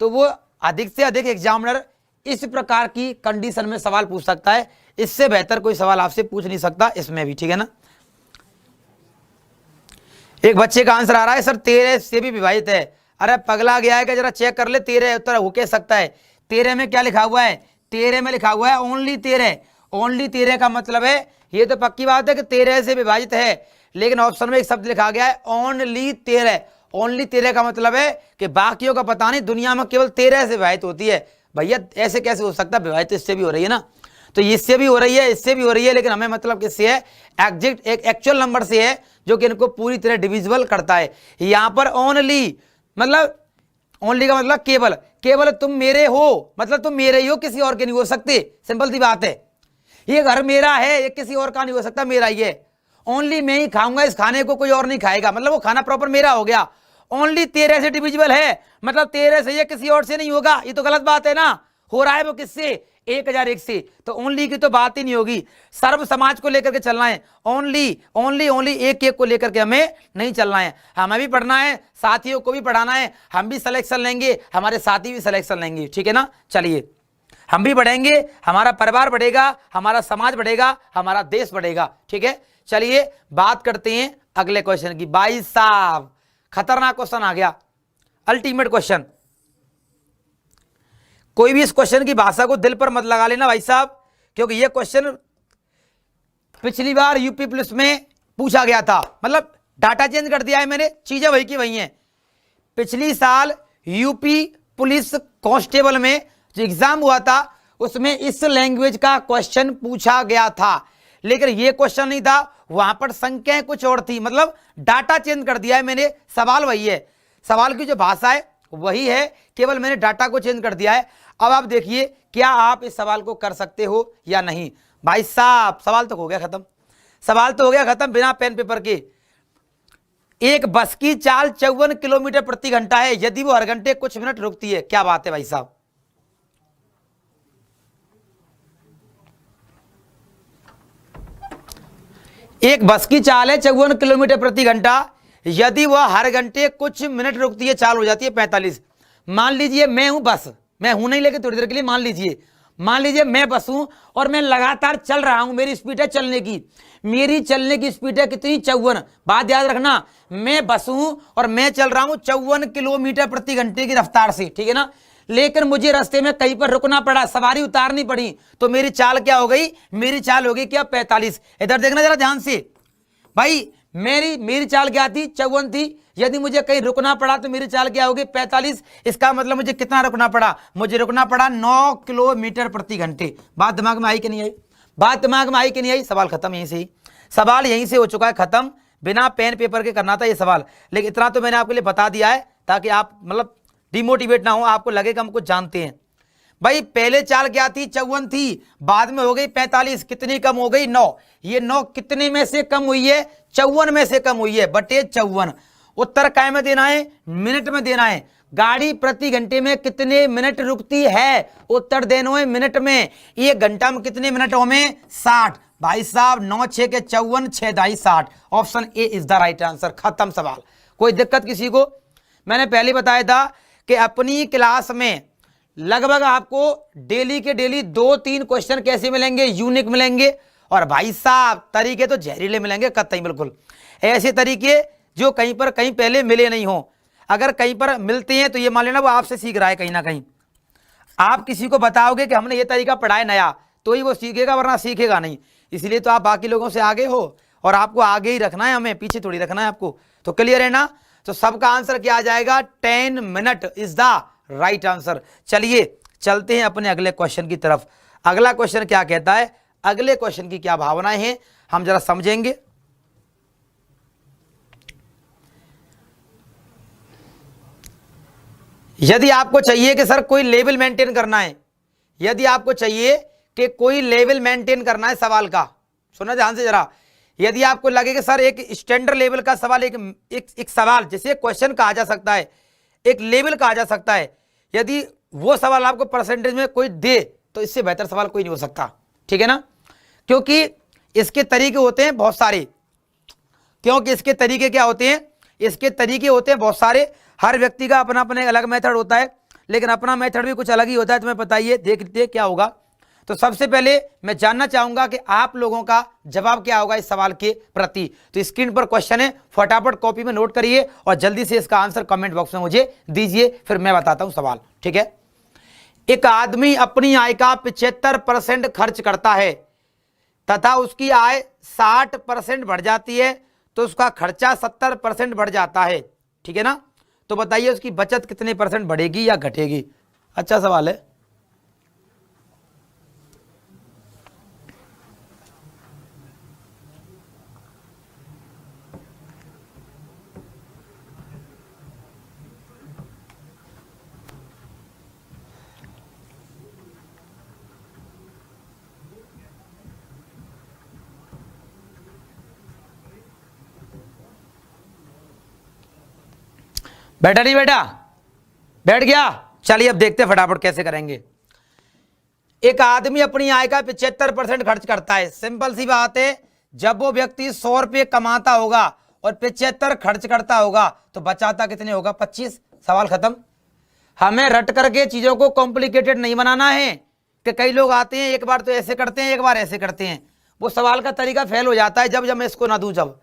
S1: तो वो अधिक से अधिक एग्जामिनर इस प्रकार की कंडीशन में सवाल पूछ सकता है। इससे बेहतर कोई सवाल आपसे पूछ नहीं सकता इसमें भी। ठीक है ना। एक बच्चे का आंसर आ रहा है, सर 13 से भी विभाजित है। अरे पगला गया है क्या? जरा चेक कर ले, 13 उत्तर हो के सकता है। 13 में क्या लिखा हुआ है? 13 में लिखा हुआ है ओनली 13। ओनली 13 का मतलब है, ये तो पक्की बात है कि 13 से विभाजित है, लेकिन ऑप्शन में एक शब्द लिखा गया है ओनली 13। ओनली 13 का मतलब है कि बाकियों का पता नहीं, दुनिया में केवल 13 से विभाजित होती है। भैया ऐसे कैसे हो सकता है? विभाजित इससे भी हो रही है ना, तो इससे भी हो रही है, इससे भी हो रही है, लेकिन हमें मतलब किससे है? एग्जैक्ट एक एक्चुअल नंबर से है, जो कि इनको पूरी तरह डिविजिबल करता है। यहां पर ओनली मतलब, ओनली का मतलब केवल, केवल तुम मेरे हो, मतलब तुम मेरे ही हो, किसी और के नहीं हो सकते। सिंपल सी बात है। ये घर मेरा है, ये किसी और का नहीं हो सकता, मेरा ही है। ओनली मैं ही खाऊंगा इस खाने को, कोई और नहीं खाएगा, मतलब वो खाना प्रॉपर मेरा हो गया। ओनली 13 से डिविजिबल है, मतलब 13 से, ये किसी और से नहीं होगा। ये तो गलत बात है ना। हो रहा है वो किससे? 1001 से। तो ओनली की तो बात ही नहीं होगी। सर्व समाज को लेकर के चलना है। ओनली ओनली ओनली एक एक को लेकर के हमें नहीं चलना है। हमें भी पढ़ना है, साथियों को भी पढ़ाना है। हम भी सिलेक्शन लेंगे, हमारे साथी भी सिलेक्शन लेंगे। ठीक है ना। चलिए, हम भी बढ़ेंगे, हमारा परिवार बढ़ेगा, हमारा समाज बढ़ेगा, हमारा देश बढ़ेगा। ठीक है, चलिए बात करते हैं अगले क्वेश्चन की। भाई साहब खतरनाक क्वेश्चन आ गया, अल्टीमेट क्वेश्चन। कोई भी इस क्वेश्चन की भाषा को दिल पर मत लगा लेना भाई साहब, क्योंकि यह क्वेश्चन पिछली बार यूपी पुलिस में पूछा गया था। मतलब डाटा चेंज कर दिया है मैंने, चीजें वही की वही हैं। पिछली साल यूपी पुलिस कांस्टेबल में जो एग्जाम हुआ था उसमें इस लैंग्वेज का क्वेश्चन पूछा गया था, लेकिन ये क्वेश्चन नहीं था, वहां पर संख्याएं कुछ और थी। मतलब डाटा चेंज कर दिया है मैंने, सवाल वही है, सवाल की जो भाषा है वही है, केवल मैंने डाटा को चेंज कर दिया है। अब आप देखिए क्या आप इस सवाल को कर सकते हो या नहीं। भाई साहब सवाल तो हो गया खत्म, सवाल तो हो गया खत्म बिना पेन पेपर के। एक बस की चाल 54 किलोमीटर प्रति घंटा है, यदि वो हर घंटे कुछ मिनट रुकती है। क्या बात है भाई साहब। एक बस की चाल है 54 किलोमीटर प्रति घंटा, यदि वह हर घंटे कुछ मिनट रुकती है, चाल हो जाती है 45। मान लीजिए मैं हूं बस, मैं हूं नहीं लेकिन थोड़ी देर के लिए मान लीजिए मैं बस हूं और मैं लगातार चल रहा हूं। मेरी स्पीड है चलने की, मेरी चलने की स्पीड है कितनी? 54। बात याद रखना, मैं बस हूं और मैं चल रहा हूं 54 किलोमीटर प्रति घंटे की रफ्तार से। ठीक है ना। लेकिन मुझे रास्ते में कहीं पर रुकना पड़ा, सवारी उतारनी पड़ी, तो मेरी चाल क्या हो गई? मेरी चाल हो गई क्या? 45। इधर देखना जरा ध्यान से भाई, मेरी चाल क्या थी? 54 थी। यदि मुझे कहीं रुकना पड़ा तो मेरी चाल क्या होगी? 45। इसका मतलब मुझे कितना रुकना पड़ा? मुझे रुकना पड़ा 9 किलोमीटर प्रति घंटे। बात दिमाग में आई कि नहीं आई? बात दिमाग में आई कि नहीं आई? सवाल खत्म यहीं से ही, सवाल यहीं से हो चुका है खत्म। बिना पेन पेपर के करना था ये सवाल, लेकिन इतना तो मैंने आपके लिए बता दिया है ताकि आप मतलब डिमोटिवेट ना हो, आपको लगेगा हम कुछ जानते हैं। भाई पहले चाल क्या थी? 54 थी, बाद में हो गई 45। कितनी कम हो गई? 9। ये 9 कितने में से कम हुई है? 54 में से कम हुई है, बटे 54। उत्तर काय में देना है? मिनट में देना है। गाड़ी प्रति घंटे में कितने मिनट रुकती है? उत्तर देना है मिनट में। 1 घंटा में कितने मिनट में? 60। भाई साहब 9 6 के 54, 6 दाई 60। Option A is the right answer. खत्म सवाल। कोई दिक्कत किसी को? मैंने पहले बताया था कि अपनी क्लास में लगभग आपको डेली के डेली 2-3 क्वेश्चन कैसे मिलेंगे? यूनिक मिलेंगे। और भाई साहब तरीके तो जहरीले मिलेंगे कतई, बिल्कुल ऐसे तरीके जो कहीं पर कहीं पहले मिले नहीं हो। अगर कहीं पर मिलते हैं तो ये मान लेना वो आपसे सीख रहा है कहीं ना कहीं। आप किसी को बताओगे कि हमने ये तरीका पढ़ाया नया, तो ही वो सीखेगा, वरना सीखेगा नहीं। इसलिए तो आप बाकी लोगों से आगे हो, और आपको आगे ही रखना है, हमें पीछे थोड़ी रखना है आपको। तो क्लियर है ना? तो सबका आंसर क्या आ जाएगा? 10 minute is the right answer. चलिए चलते हैं अपने अगले क्वेश्चन की तरफ। अगला क्वेश्चन क्या कहता है, अगले क्वेश्चन की क्या भावनाएं हैं, हम जरा समझेंगे। यदि आपको चाहिए कि सर कोई लेवल मेंटेन करना है, यदि आपको चाहिए कि कोई लेवल मेंटेन करना है सवाल का, सुना ध्यान से जरा। यदि आपको लगे कि सर एक स्टैंडर्ड लेवल का सवाल, एक सवाल जैसे क्वेश्चन कहा जा सकता है, एक लेवल कहा जा सकता है, यदि वो सवाल आपको परसेंटेज में कोई दे, तो इससे बेहतर सवाल कोई नहीं हो सकता। ठीक है ना? क्योंकि इसके तरीके होते हैं बहुत सारे। क्योंकि इसके तरीके क्या होते हैं? इसके तरीके होते हैं बहुत सारे। हर व्यक्ति का अपना अपना अलग मेथड होता है, लेकिन अपना मेथड भी कुछ अलग ही होता है। तुम्हें बताइए, देखते क्या होगा। तो सबसे पहले मैं जानना चाहूंगा कि आप लोगों का जवाब क्या होगा इस सवाल के प्रति। तो स्क्रीन पर क्वेश्चन है, फटाफट कॉपी में नोट करिए और जल्दी से इसका आंसर कमेंट बॉक्स में मुझे दीजिए, फिर मैं बताता हूं सवाल। ठीक है? एक आदमी अपनी आय का 75% खर्च करता है तथा उसकी आय 60% बढ़ जाती है, तो उसका खर्चा 70% बढ़ जाता है। ठीक है ना? तो बताइए उसकी बचत कितने % बढ़ेगी या घटेगी? अच्छा सवाल है। बैठा नहीं बैठा? बैठ गया? चलिए अब देखते हैं फटाफट कैसे करेंगे। एक आदमी अपनी आय का 75% खर्च करता है। सिंपल सी बात है, जब वो व्यक्ति 100 रुपये कमाता होगा और 75 खर्च करता होगा, तो बचाता कितने होगा? 25। सवाल खत्म। हमें रट करके चीजों को कॉम्प्लिकेटेड नहीं बनाना है कि कई लोग आते हैं एक बार तो ऐसे करते हैं, एक बार ऐसे करते हैं। वो सवाल का तरीका फेल हो जाता है जब मैं इसको ना दूं। जब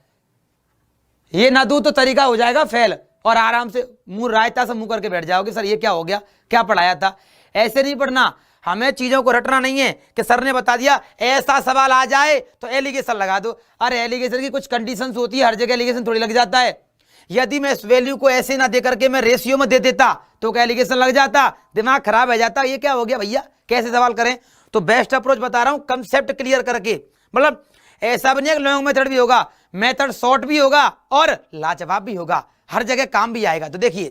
S1: ये ना दूं तो तरीका हो जाएगा फेल, और आराम से मुंह रायता से मुंह करके बैठ जाओगे, सर ये क्या हो गया, क्या पढ़ाया था। ऐसे नहीं पढ़ना। हमें चीजों को रटना नहीं है कि सर ने बता दिया ऐसा सवाल आ जाए तो एलिगेशन लगा दो। अरे एलिगेशन की कुछ कंडीशंस होती है, हर जगह एलिगेशन थोड़ी लग जाता है। यदि मैं इस वैल्यू को ऐसे ना दे करके मैं रेशियो में दे देता तो क्या एलिगेशन लग जाता, दिमाग खराब हो जाता। ये क्या हो गया भैया, कैसे सवाल करें? तो बेस्ट अप्रोच बता रहा हूं, कंसेप्ट क्लियर करके। मतलब ऐसा भी नहीं है, लॉन्ग मेथड भी होगा, मेथड शॉर्ट भी होगा और लाजवाब भी होगा, हर जगह काम भी आएगा। तो देखिए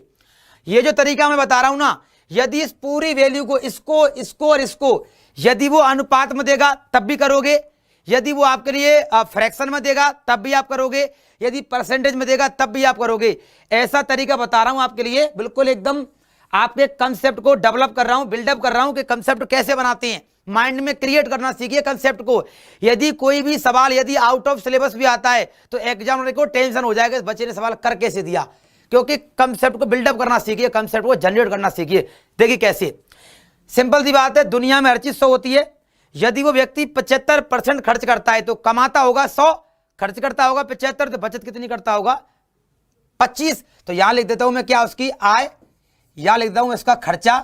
S1: ये जो तरीका मैं बता रहा हूं ना, यदि इस पूरी वैल्यू को इसको और इसको यदि वो अनुपात में देगा तब भी करोगे, यदि वो आपके लिए फ्रैक्शन में देगा तब भी आप करोगे, यदि परसेंटेज में देगा तब भी आप करोगे। ऐसा तरीका बता रहा हूं आपके लिए, बिल्कुल एकदम आपके कंसेप्ट को डेवलप कर रहा हूं, बिल्डअप कर रहा हूं कि कंसेप्ट कैसे बनाते हैं। माइंड में क्रिएट करना सीखिए कंसेप्ट को। यदि कोई भी सवाल यदि आउट ऑफ सिलेबस भी आता है तो एग्जामिनर को टेंशन हो जाएगा इस बच्चे ने सवाल कर कैसे दिया, क्योंकि कंसेप्ट को बिल्डअप करना सीखिए, कंसेप्ट को जनरेट करना सीखिए। देखिए कैसे, सिंपल सी बात है, दुनिया में हर चीज 100 होती है। यदि वो व्यक्ति 75% खर्च करता है तो कमाता होगा 100, खर्च करता होगा 75, तो बचत कितनी करता होगा? 25। तो यहां लिख देता हूं मैं क्या, उसकी आय, यहां लिख देता हूं इसका खर्चा,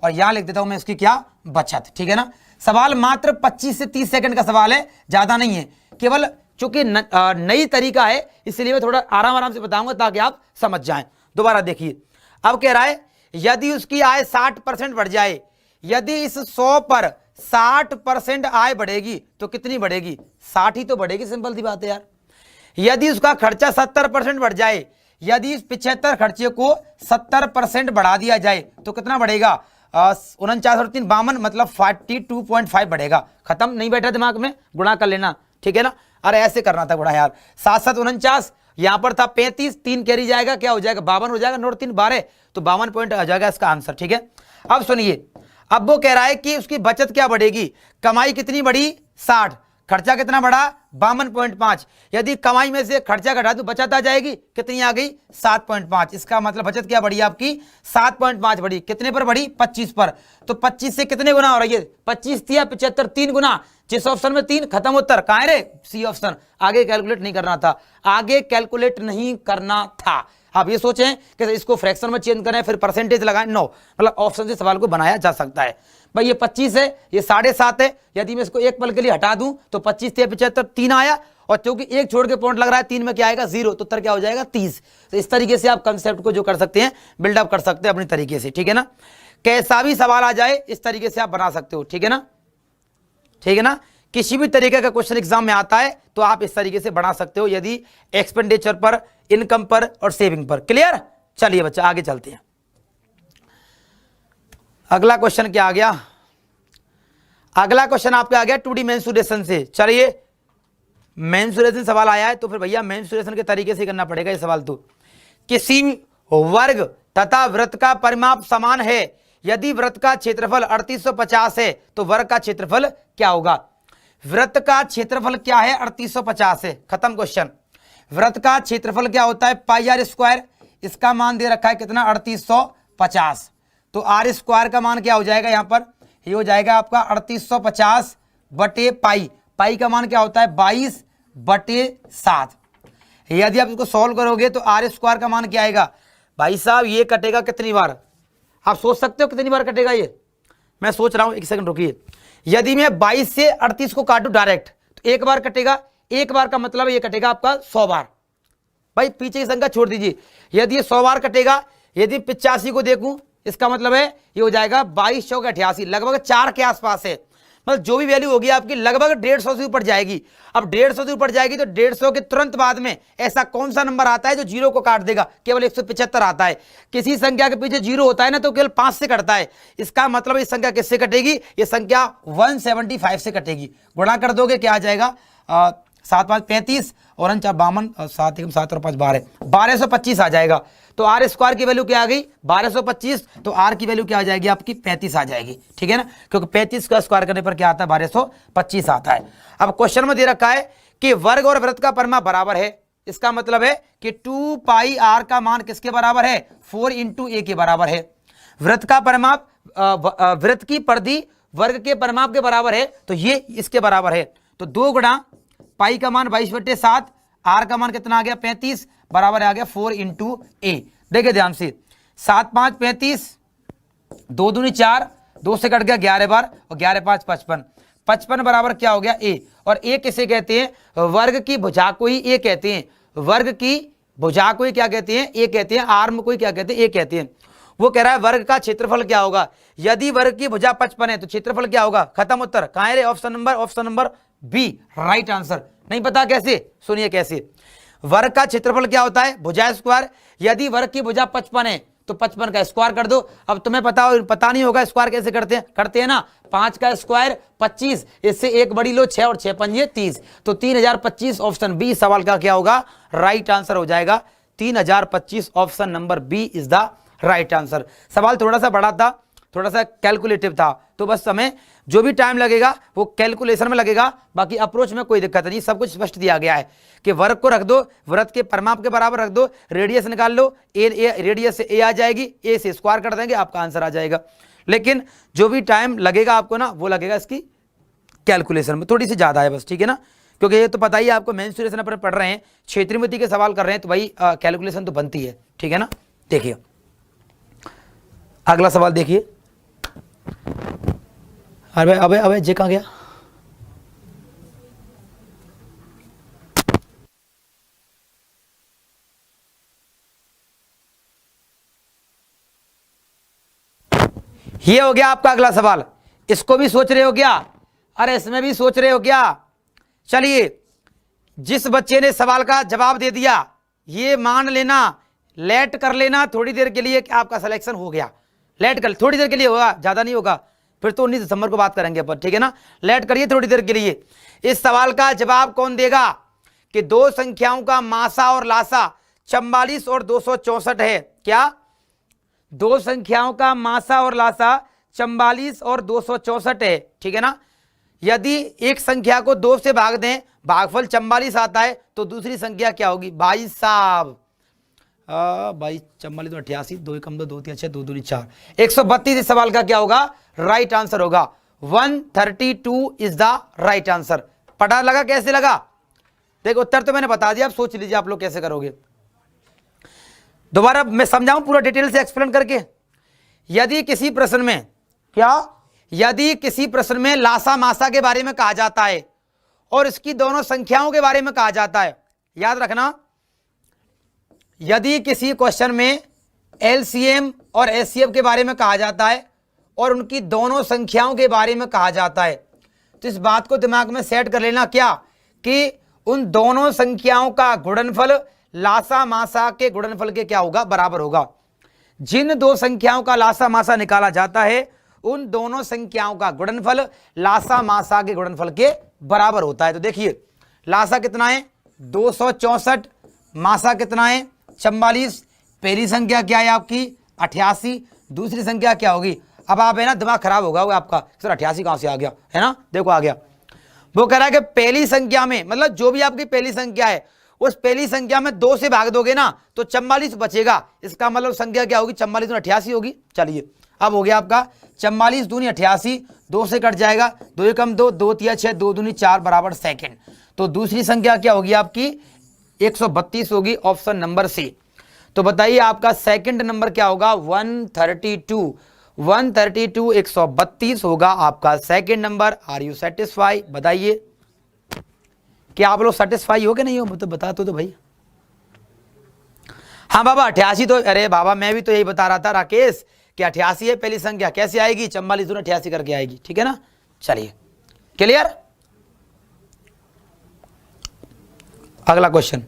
S1: और यहां लिख देता हूं मैं इसकी क्या, बचत। ठीक है ना? सवाल मात्र 25 से 30 सेकंड का सवाल है, ज्यादा नहीं है। केवल चूंकि नई तरीका है इसलिए मैं थोड़ा आराम से बताऊंगा ताकि आप समझ जाएं। दोबारा देखिए, अब कह रहा है यदि उसकी आय 60% बढ़ जाए, यदि इस 100 पर 60% आय बढ़ेगी तो कितनी बढ़ेगी? 60 ही तो बढ़ेगी, सिंपल सी बात है यार। यदि उसका खर्चा 70% बढ़ जाए, यदि इस 75 खर्चे को 70% बढ़ा दिया जाए तो कितना बढ़ेगा? 49 और 3 52, मतलब 42.5 बढ़ेगा। खत्म? नहीं बैठा दिमाग में? गुणा कर लेना, ठीक है ना? अरे ऐसे करना था गुणा यार। 7 7 49, यहां पर था 35, 3 कैरी जाएगा, क्या हो जाएगा? 52 हो जाएगा, नोट 3 12, तो 52 पॉइंट आ जाएगा इसका आंसर। ठीक है? अब सुनिए, अब वो कह रहा है कि उसकी बचत क्या बढ़ेगी। कमाई कितनी बढ़ी? 60, खर्चा कितना बढ़ा? 52.5। यदि कमाई में से खर्चा घटा तो बचत आ जाएगी, कितनी आ गई? 7.5। इसका मतलब बचत क्या बढ़ी आपकी? 7.5 बढ़ी। कितने पर बढ़ी? 25 पर। तो 25 से कितने गुना हो रही है? 25 या 75, 3 गुना। जिस ऑप्शन में 3, खत्म उत्तर। कहाँ है रे? C option. आगे कैलकुलेट नहीं करना था, आगे कैलकुलेट नहीं करना था। आप ये सोचें कि इसको फ्रैक्शन में चेंज करें फिर परसेंटेज लगाएं, नो, मतलब ऑप्शन से सवाल को बनाया जा सकता है। भाई ये 25 है, ये 7.5 है, यदि मैं इसको एक पल के लिए हटा दूं तो 25 से 75 3 आया, और क्योंकि एक छोड़ के पॉइंट लग रहा है 3 में क्या आएगा 0, तो उत्तर क्या हो जाएगा 30। तो इस तरीके से आप कंसेप्ट को जो कर सकते हैं बिल्डअप कर सकते हैं अपनी तरीके से, ठीक है ना। कैसा भी सवाल आ जाए इस तरीके से आप बना सकते हो, ठीक है ना, ठीक है ना। किसी भी तरीके का क्वेश्चन एग्जाम में आता है तो आप इस तरीके से बना सकते हो, यदि एक्सपेंडिचर पर, इनकम पर और सेविंग पर। क्लियर? चलिए बच्चा आगे चलते हैं। अगला क्वेश्चन क्या आ गया? अगला क्वेश्चन आपका आ गया 2D मेंसुरेशन से। चलिए मेंसुरेशन सवाल आया है तो फिर भैया मेंसुरेशन के तरीके से करना पड़ेगा ये सवाल। तो किसी वर्ग तथा वृत्त का परिमाप समान है, यदि वृत्त का क्षेत्रफल 3850 है तो वर्ग का क्षेत्रफल क्या होगा? वृत्त का क्षेत्रफल क्या है? 3850 है, खत्म क्वेश्चन। वृत्त का क्षेत्रफल क्या होता है? पाई आर स्क्वायर। इसका मान दे रखा है कितना? 3850। तो आर स्क्वायर का मान क्या हो जाएगा यहाँ पर? ये हो जाएगा आपका 3850 बटे पाई। पाई का मान क्या होता है? 22/7। यदि आप इसको सॉल्व करोगे तो आर स्क्वायर का मान क्या आएगा? भाई साहब ये कटेगा कितनी बार? आप सोच सकते हो कितनी बार कटेगा ये? मैं सोच रहा हूं, एक सेकंड रुकिए। यदि मैं 22 से 38 को काटूं डायरेक्ट तो एक बार कटेगा। एक बार का मतलब ये कटेगा आपका 100 बार। भाई पीछे की संख्या छोड़ दीजिए, यदि ये 100 बार कटेगा, यदि 85 को देखूं इसका मतलब है ये हो जाएगा 22 चौक 88, लगभग 4 के आसपास है। मतलब जो भी वैल्यू होगी आपकी लगभग 150 से ऊपर जाएगी। अब 150 से ऊपर जाएगी तो 150 के तुरंत बाद में ऐसा कौन सा नंबर आता है जो 0 को काट देगा? केवल 175 आता है। किसी संख्या के पीछे 0 होता है ना तो केवल 5 से कटता है। इसका मतलब इस संख्या किससे कटेगी? ये संख्या 175 से कटेगी। गुणा कर दोगे क्या आ जाएगा? 7 5 35 और 52, 7 1 7 और 5 12, 1225 आ जाएगा। तो आर स्क्वायर की वैल्यू क्या आ गई? 1225। तो आर की वैल्यू क्या आ जाएगी आपकी? 35 आ जाएगी, ठीक है ना, क्योंकि 35 का स्क्वायर करने पर क्या आता है? 1225 आता है। अब क्वेश्चन में दे रखा है कि वर्ग और वृत्त का परिमाप बराबर है। इसका मतलब है कि 2 पाई आर का मान किसके बराबर है? 4 × a के बराबर है। वृत्त का परिमाप, वृत्त की परिधि वर्ग के परिमाप के बराबर है, तो ये इसके बराबर है। तो 2 गुणा पाई का मान 22/7, आर का मान कितना आ गया? 35, बराबर आ गया 4 × a। देखिए ध्यान से, 7 5 35, 2 दूनी 4, 2 से कट गया 11 बार और 11 5 55, 55 बराबर क्या हो गया? a। और a किसे कहते हैं? वर्ग की भुजा को ही a कहते हैं। वर्ग की भुजा को ही क्या कहते हैं? a कहते हैं। आर्म को ही क्या कहते हैं? a कहते हैं। वो कह रहा है वर्ग का क्षेत्रफल क्या होगा? यदि वर्ग की भुजा 55 है तो क्षेत्रफल क्या होगा? खत्म उत्तर। कहां है रे? Option number B, right answer. नहीं पता कैसे? सुनिए कैसे। वर्ग का क्षेत्रफल क्या होता है? भुजा स्क्वायर। यदि वर्ग की भुजा 55 है तो 55 का स्क्वायर कर दो। अब तुम्हें पता नहीं होगा स्क्वायर कैसे करते हैं ना। 5 का स्क्वायर 25, इससे एक बड़ी लो 6 और 6 पंजे 30, तो 3025। ऑप्शन बी सवाल का क्या होगा? राइट आंसर हो जाएगा 3025। Option number B is the right answer. सवाल थोड़ा सा बड़ा था, थोड़ा सा कैलकुलेटिव था, तो बस समय जो भी टाइम लगेगा वो कैलकुलेशन में लगेगा, बाकी अप्रोच में कोई दिक्कत नहीं। सब कुछ स्पष्ट दिया गया है कि वर्ग को रख दो, वृत्त के परिमाप के बराबर रख दो, रेडियस निकाल लो, रेडियस से ए आ जाएगी, ए से स्क्वायर कर देंगे, आपका आंसर आ जाएगा। लेकिन जो भी टाइम लगेगा आपको ना, वो लगेगा इसकी कैलकुलेशन में, थोड़ी सी ज़्यादा है बस, ठीक है ना। क्योंकि ये तो पता ही है आपको, मेंसुरेशन अपन पढ़ रहे हैं, क्षेत्रीय मिति के सवाल कर रहे हैं, तो भाई कैलकुलेशन तो बनती है, ठीक है ना। देखिए अगला सवाल देखिए। अबे अबे अबे जे कहाँ गया? ये हो गया आपका अगला सवाल। इसको भी सोच रहे हो क्या? अरे इसमें भी सोच रहे हो क्या? चलिए, जिस बच्चे ने सवाल का जवाब दे दिया ये मान लेना, लेट कर लेना थोड़ी देर के लिए कि आपका सिलेक्शन हो गया। लेट कर, थोड़ी देर के लिए होगा, ज्यादा नहीं होगा, फिर तो 19 दिसंबर को बात करेंगे अपन, ठीक है ना। लेट करिए थोड़ी देर के लिए। इस सवाल का जवाब कौन देगा कि दो संख्याओं का मासा और लासा 44 और 264 है। क्या? दो संख्याओं का मासा और लासा 44 और 264 है, ठीक है ना। यदि एक संख्या को 2 से भाग दें, भागफल 44 आता है, तो दूसरी संख्या क्या होगी? भाई साहब 22 44 88, 2 कम 2 2 3 6 2 2 4 132। इस सवाल का क्या होगा? राइट आंसर होगा 132 इज द राइट आंसर। पता लगा कैसे लगा? देखो उत्तर तो मैंने बता दिया, अब सोच लीजिए आप लोग कैसे करोगे। दोबारा मैं समझाऊं पूरा डिटेल से एक्सप्लेन करके। यदि किसी प्रश्न में यदि किसी प्रश्न में लासा मासा के बारे में कहा जाता है और इसकी दोनों संख्याओं के बारे में कहा जाता है, याद रखना, यदि किसी क्वेश्चन में एलसीएम और एचसीएफ के बारे में कहा जाता है और उनकी दोनों संख्याओं के बारे में कहा जाता है, तो इस बात को दिमाग में सेट कर लेना क्या, कि उन दोनों संख्याओं का गुणनफल लासा मासा के गुणनफल के क्या होगा, बराबर होगा। जिन दो संख्याओं का लासा मासा निकाला जाता है उन दोनों संख्याओं का गुणनफल लासा मासा के गुणनफल के बराबर होता है। तो देखिए लासा कितना है 264, मासा कितना है 44, पहली संख्या क्या है आपकी 88, दूसरी संख्या क्या होगी, अब आप है ना दिमाग खराब होगा आपका, सर 88 कहां से आ गया, है ना, देखो आ गया। वो कह रहा है कि पहली संख्या में, मतलब जो भी आपकी पहली संख्या है उस पहली संख्या में 2 से भाग दोगे ना तो 44 बचेगा, इसका मतलब संख्या क्या होगी 44 दूनी 88 होगी। चलिए अब हो गया आपका 44 दूनी 88, 2 से कट जाएगा, 2 एकम 2, 2 तिया 6, 2 दूनी 4 बराबर सेकंड। तो दूसरी संख्या क्या होगी आपकी 132 होगी, ऑप्शन नंबर सी। तो बताइए आपका सेकंड नंबर क्या होगा 132, 132 होगा आपका second number. Are you satisfy? बताइए क्या आप लोग सेटिस्फाई हो कि नहीं हो, तो बता तो भाई। हाँ बाबा 88 तो, अरे बाबा मैं भी तो यही बता रहा था राकेश कि 88 है पहली संख्या, कैसे आएगी 44 दूनी 88 करके आएगी, ठीक है ना। चलिए क्लियर, अगला क्वेश्चन।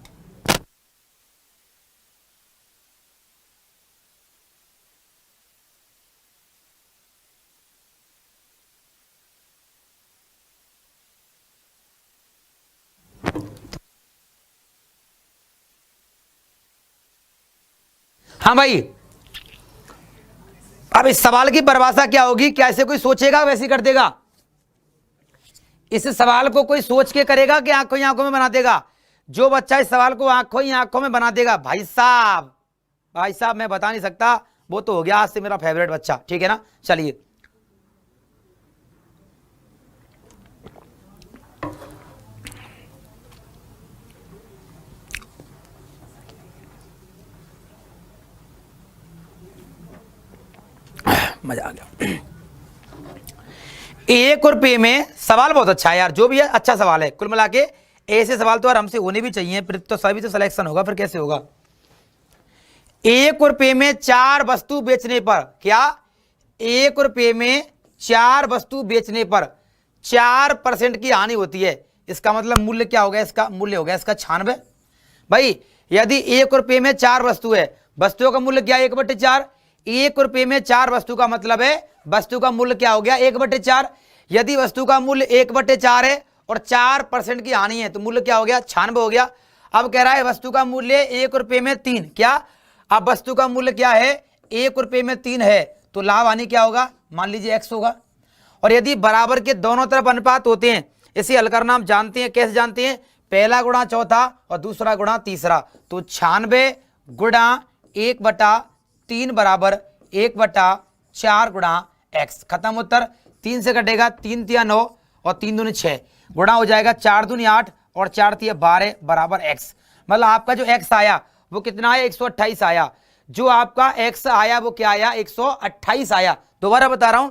S1: हाँ भाई, अब इस सवाल की परिभाषा क्या होगी, क्या ऐसे कोई सोचेगा वैसे कर देगा? इस सवाल को कोई सोच के करेगा कि आंखों ही आंखों में बना देगा? जो बच्चा इस सवाल को आंखों ही आंखों में बना देगा, भाई साहब मैं बता नहीं सकता, वो तो हो गया आज से मेरा फेवरेट बच्चा, ठीक है ना। चलिए मजा आ गया। 1 रुपये में, सवाल बहुत अच्छा है यार, जो भी है अच्छा सवाल है, कुल मिला के ऐसे सवाल तो यार हमसे होने भी चाहिए, फिर तो सभी तो सिलेक्शन होगा, फिर कैसे होगा। 1 रुपये में 4 वस्तु बेचने पर, क्या 1 रुपये में 4 वस्तु बेचने पर 4% की हानि होती है, इसका मतलब मूल्य क्या होगा, इसका मूल्य होगा इसका 96। भाई यदि 1 रुपये में 4 वस्तु है, वस्तुओं का मूल्य क्या 1/4, 1 रुपये में 4 वस्तु का मतलब है वस्तु का मूल्य क्या हो गया 1/4। यदि वस्तु का मूल्य 1/4 है और 4% की हानि है तो मूल्य क्या हो गया 96 हो गया। अब कह रहा है वस्तु का मूल्य 1 रुपये में 3, क्या, अब वस्तु का मूल्य क्या है 1 रुपये में 3 है, तो लाभ हानि क्या होगा, मान लीजिए x होगा। और यदि बराबर के दोनों तरफ अनुपात होते हैं, इसे हल करना हम जानते हैं, कैसे जानते हैं, पहला गुणा चौथा और दूसरा गुणा तीसरा, तो 96 गुणा 1/3 बराबर 1/4 गुणा x। खत्म उत्तर, 3 से कटेगा, 3 तिया 9 और 3 दूनी 6, गुणा हो जाएगा 4 दूनी 8 और 4 तिया 12 बराबर x। मतलब आपका जो x आया वो कितना आया 128 आया, जो आपका x आया वो क्या आया 128 आया। दोबारा बता रहा हूं,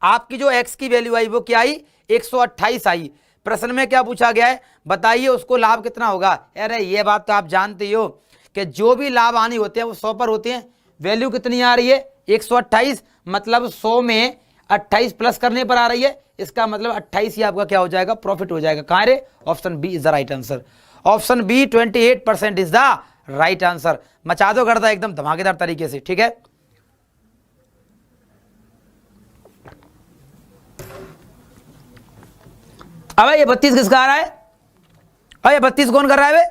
S1: आपकी जो x की वैल्यू आई वो क्या आई 128 आई। प्रश्न में क्या पूछा गया है, बताइए उसको लाभ कितना होगा। अरे ये बात तो आप जानते हो कि जो भी लाभ हानि होते हैं वो 100 पर होते हैं। वैल्यू कितनी आ रही है 128, मतलब 100 में 28 प्लस करने पर आ रही है, इसका मतलब 28 ही आपका क्या हो जाएगा, प्रॉफिट हो जाएगा। कहां रे, option B is the right answer. Option B 28% is the right answer. मचा दो गर्दा एकदम धमाकेदार तरीके से, ठीक है। अब ये 32 किसका आ रहा है, और ये 32 कौन कर रहा है बे?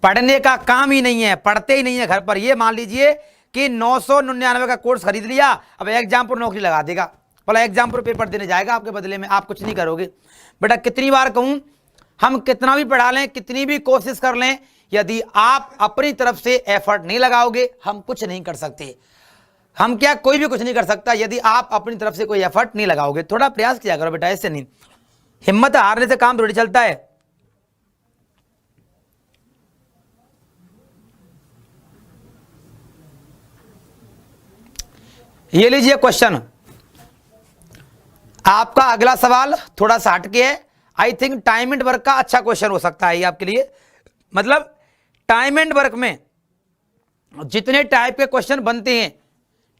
S1: पढ़ने का काम ही नहीं है, पढ़ते ही नहीं है घर पर। ये मान लीजिए कि 999 का कोर्स खरीद लिया, अब एग्जाम पर नौकरी लगा देगा, बोला एग्जाम पर पेपर देने जाएगा आपके बदले में, आप कुछ नहीं करोगे। बेटा कितनी बार कहूं, हम कितना भी पढ़ा लें, कितनी भी कोशिश कर लें, यदि आप अपनी तरफ से एफर्ट नहीं लगाओगे हम कुछ नहीं कर सकते। हम क्या, कोई भी कुछ नहीं कर सकता यदि आप अपनी तरफ से कोई एफर्ट नहीं लगाओगे। थोड़ा प्रयास किया करो बेटा, ऐसे नहीं। हिम्मत हारने से काम थोड़ी चलता है। ये लीजिए क्वेश्चन, आपका अगला सवाल थोड़ा सा हटके है। I think time and work का अच्छा क्वेश्चन हो सकता है ये आपके लिए। मतलब टाइम एंड वर्क में जितने टाइप के क्वेश्चन बनते हैं,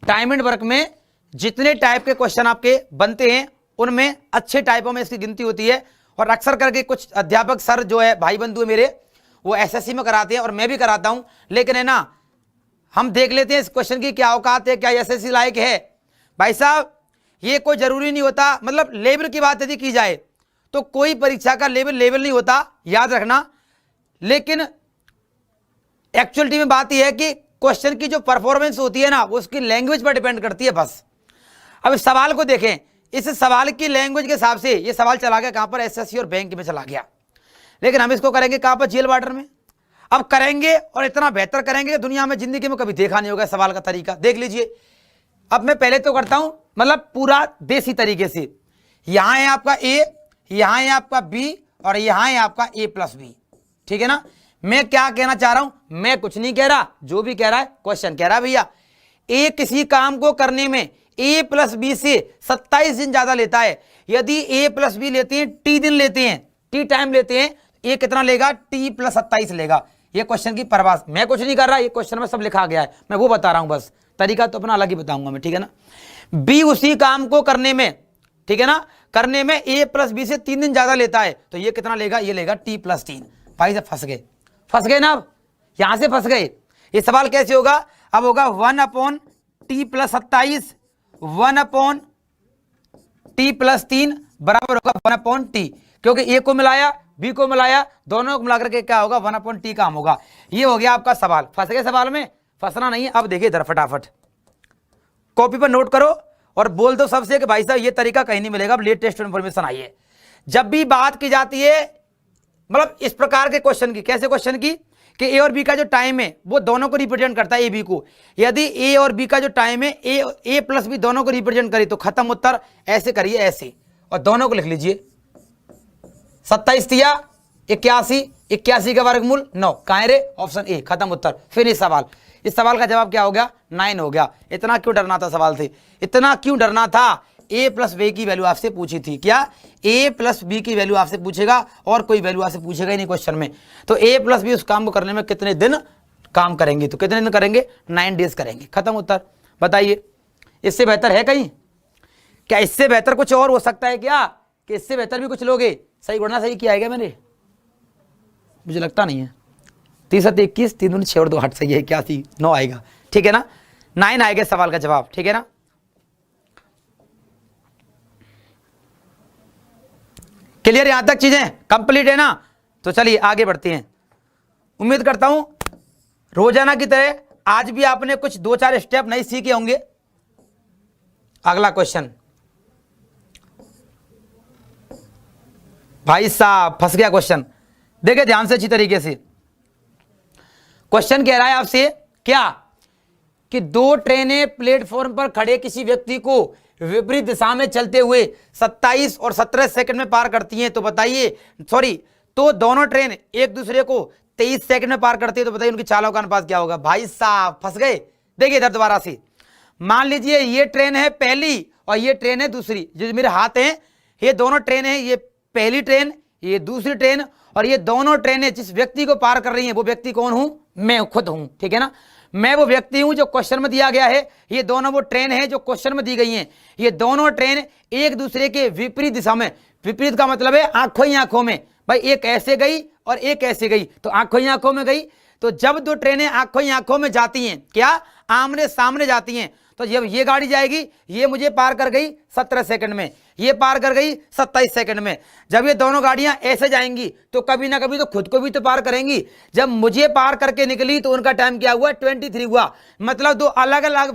S1: टाइम एंड वर्क में जितने टाइप के क्वेश्चन आपके बनते हैं, उनमें अच्छे टाइपों में इसकी गिनती होती है। और अक्सर करके कुछ अध्यापक सर जो है, भाई बंधु है मेरे, वो एसएससी में कराते हैं और मैं भी कराता हूं। लेकिन है ना, हम देख लेते हैं इस क्वेश्चन की क्या औकात है, क्या एसएससी लायक है। भाई साहब, ये कोई जरूरी नहीं होता, मतलब लेवल की बात यदि की जाए तो कोई परीक्षा का लेवल नहीं होता, याद रखना। लेकिन एक्चुअलिटी में बात यह है कि क्वेश्चन की जो परफॉर्मेंस होती है ना, वो उसकी लैंग्वेज पर डिपेंड करती है बस। अब इस सवाल को देखें, इस सवाल की लैंग्वेज के हिसाब से ये सवाल चला गया कहां पर, एसएससी और बैंक में चला गया। लेकिन हम इसको करेंगे कहां पर, जेल वाटर में। अब करेंगे और इतना बेहतर करेंगे कि दुनिया में जिंदगी में कभी देखा नहीं होगा सवाल का तरीका। देख लीजिए, अब मैं पहले तो करता हूं मतलब पूरा देसी तरीके से। यहां है आपका ए, यहां है आपका बी, और यहां है आपका ए प्लस बी। ठीक है ना। मैं क्या कहना चाह रहा हूं, मैं कुछ नहीं कह रहा, जो भी कह रहा है क्वेश्चन कह रहा है। भैया, ए किसी काम को करने में ए प्लस बी से 27 दिन ज्यादा लेता है। यदि ए प्लस बी लेते हैं, टी दिन लेते हैं, टी टाइम लेते हैं, ए कितना लेगा, टी प्लस 27 लेगा। ये क्वेश्चन की परवाह मैं कुछ नहीं कर रहा, ये क्वेश्चन में सब लिखा गया है, मैं वो बता रहा हूं बस। तरीका तो अपना अलग ही बताऊंगा मैं, ठीक है ना। बी उसी काम को करने में, ठीक है ना, करने में ए प्लस बी से 3 दिन ज्यादा लेता है, तो ये कितना लेगा, ये लेगा टी प्लस 3। भाई से फंस गए ना। अब यहां से फंस गए। ये सवाल कैसे होगा, अब होगा 1/t प्लस 27, 1/t प्लस 3 बराबर होगा 1/t, क्योंकि ए को मिलाया बी को मिलाया, दोनों को मिलाकर के क्या होगा, 1/t काम होगा। ये हो गया आपका सवाल। फंस गए सवाल में, फंसना नहीं है। अब देखिए इधर फटाफट कॉपी पर नोट करो और बोल दो सबसे कि भाई साहब ये तरीका कहीं नहीं मिलेगा। अब लेटेस्ट इन्फॉर्मेशन आई है। जब भी बात की जाती है मतलब इस प्रकार के क्वेश्चन की, कैसे क्वेश्चन की कि ए और बी का जो टाइम है वो दोनों को रिप्रेजेंट करता है, ए बी को। यदि ए और बी का जो टाइम है ए प्लस बी दोनों को रिप्रेजेंट करे तो खत्म उत्तर। ऐसे करिए ऐसे, और दोनों को लिख लीजिए। 27 दिया 81, 81 का वर्गमूल 9, कहां रे, ऑप्शन ए, खत्म उत्तर। फिर इस सवाल का जवाब क्या हो गया, 9 हो गया। इतना क्यों डरना था सवाल से, इतना क्यों डरना था। ए प्लस बी की वैल्यू आपसे पूछी थी, क्या ए प्लस बी की वैल्यू आपसे पूछेगा और कोई वैल्यू आपसे पूछेगा ही नहीं क्वेश्चन में। तो ए प्लस बी उस काम को करने में कितने दिन काम करेंगे, तो कितने दिन करेंगे, 9 डेज करेंगे, खत्म उत्तर। बताइए इससे बेहतर है कहीं, क्या इससे बेहतर कुछ और हो सकता है क्या, कि इससे बेहतर भी कुछ लोगे। सही गणना सही किया है क्या मैंने, मुझे लगता नहीं है। 30 7 21, 3 दूनी 6 और 2 8 सही है, क्या थी 9 आएगा, ठीक है ना। 9 आएगा सवाल का जवाब, ठीक है ना। क्लियर, यहां तक चीजें कंप्लीट है ना। तो चलिए आगे बढ़ते हैं। उम्मीद करता हूं रोजाना की तरह आज भी आपने कुछ 2-4 स्टेप नहीं सीखे होंगे। अगला क्वेश्चन, भाई साहब फंस गया क्वेश्चन। देखिए ध्यान से अच्छी तरीके से। क्वेश्चन कह रहा है आपसे क्या, कि 2 ट्रेनें प्लेटफॉर्म पर खड़े किसी व्यक्ति को विपरीत दिशा में चलते हुए 27 और 17 सेकंड में पार करती हैं। तो बताइए, तो दोनों ट्रेन एक दूसरे को 23 सेकंड में पार करती है, तो बताइए उनकी चालों का अनुपात क्या होगा। भाई साहब फंस गए। देखिए इधर दोबारा से मान लीजिए ये ट्रेन है पहली और ये ट्रेन है दूसरी। जो मेरे हाथ हैं ये दोनों ट्रेन है, ये पहली ट्रेन ये दूसरी ट्रेन, और ये दोनों ट्रेनें जिस व्यक्ति को पार कर रही हैं वो व्यक्ति कौन हूं, मैं खुद हूं, ठीक है ना। मैं वो व्यक्ति हूं जो क्वेश्चन में दिया गया है, ये दोनों वो ट्रेन है जो क्वेश्चन में दी गई हैं। ये दोनों ट्रेन एक दूसरे के विपरीत दिशा में, विपरीत का मतलब है आंखों ही आंखों में। भाई एक ऐसे गई और एक ऐसे गई, तो आंखों ही आंखों में गई। तो जब 2 ट्रेनें आंखों ही आंखों में जाती हैं, क्या आमने सामने जाती हैं, तो जब ये गाड़ी जाएगी, ये मुझे पार कर गई 17 सेकंड में, ये पार कर गई 27 सेकंड में। जब ये दोनों गाड़ियां ऐसे जाएंगी तो कभी ना कभी तो खुद को भी तो पार करेंगी। जब मुझे पार करके निकली तो उनका टाइम क्या हुआ, 23 हुआ। मतलब दो अलग अलग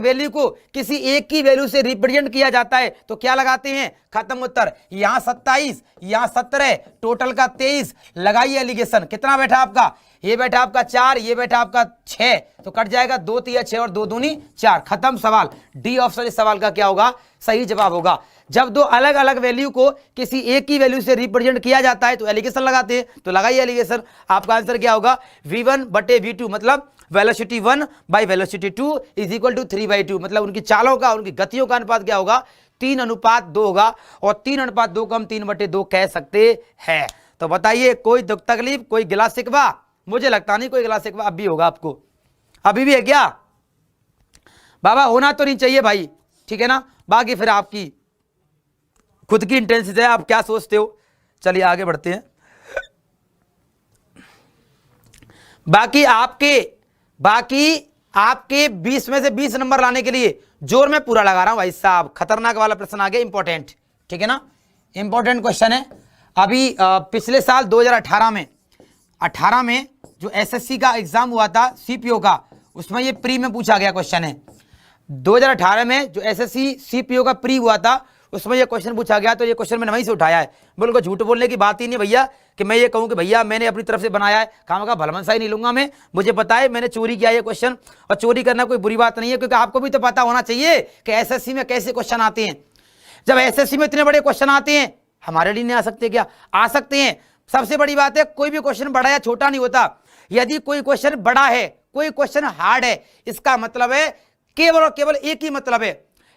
S1: वैल्यू को किसी एक की वैल्यू से रिप्रेजेंट किया जाता है तो क्या लगाते हैं, खत्म उत्तर। यहां 27, यहां 17, टोटल का 23। लगाइए एलिगेशन, कितना बैठा आपका, ये बैठा आपका 4, ये बैठा आपका 6, तो कट जाएगा 2 3 6 और 2 दूनी 4, खत्म सवाल। डी ऑप्शन इस सवाल का क्या होगा, सही जवाब होगा। जब दो अलग अलग वैल्यू को किसी एक की वैल्यू से रिप्रेजेंट किया जाता है तो एलिगेशन लगाते हैं, तो लगाइए एलिगेशन। आपका आंसर क्या होगा, v1/v2, मतलब velocity 1 by velocity 2 is equal to 3/2। मतलब उनकी चालों का, उनकी गतियों का अनुपात क्या होगा, 3:2 होगा। और 3:2 को हम 3/2 कह सकते हैं। तो बताइए, कोई दुख तकलीफ, कोई गिला शिकवा? मुझे लगता नहीं कोई गिला शिकवा अब भी होगा आपको। अभी भी है क्या बाबा? होना तो नहीं चाहिए भाई, ठीक है ना। बाकी फिर आपकी खुद की इंटेंसिटी है, आप क्या सोचते हो। चलिए आगे बढ़ते हैं। बाकी आपके 20 में से 20 नंबर लाने के लिए जोर में पूरा लगा रहा हूं भाई साहब। खतरनाक वाला प्रश्न आ गया, इंपॉर्टेंट, ठीक है ना, इंपॉर्टेंट क्वेश्चन है। अभी पिछले साल 2018 में जो एसएससी का एग्जाम हुआ था सीपीओ का, उसमें ये प्री में पूछा गया क्वेश्चन है। 2018 में जो एसएससी सीपीओ का प्री हुआ था उसमें ये क्वेश्चन पूछा गया, तो ये क्वेश्चन मैंने वहीं से उठाया है। बिल्कुल झूठ बोलने की बात ही नहीं भैया कि मैं ये कहूं कि भैया मैंने अपनी तरफ से बनाया है। काम का भलमनसा ही नहीं लूंगा मैं, मुझे पता है मैंने चोरी किया ये क्वेश्चन, और चोरी करना कोई बुरी बात नहीं है, क्योंकि आपको भी तो पता होना चाहिए कि एसएससी में कैसे क्वेश्चन आते हैं। जब एसएससी में इतने बड़े क्वेश्चन आते हैं, हमारे लिए नहीं आ सकते क्या? आ सकते हैं। सबसे बड़ी बात है, कोई भी क्वेश्चन बड़ा या छोटा नहीं होता। यदि कोई क्वेश्चन बड़ा है, कोई क्वेश्चन हार्ड है, इसका मतलब है केवल और केवल एक ही मतलब है।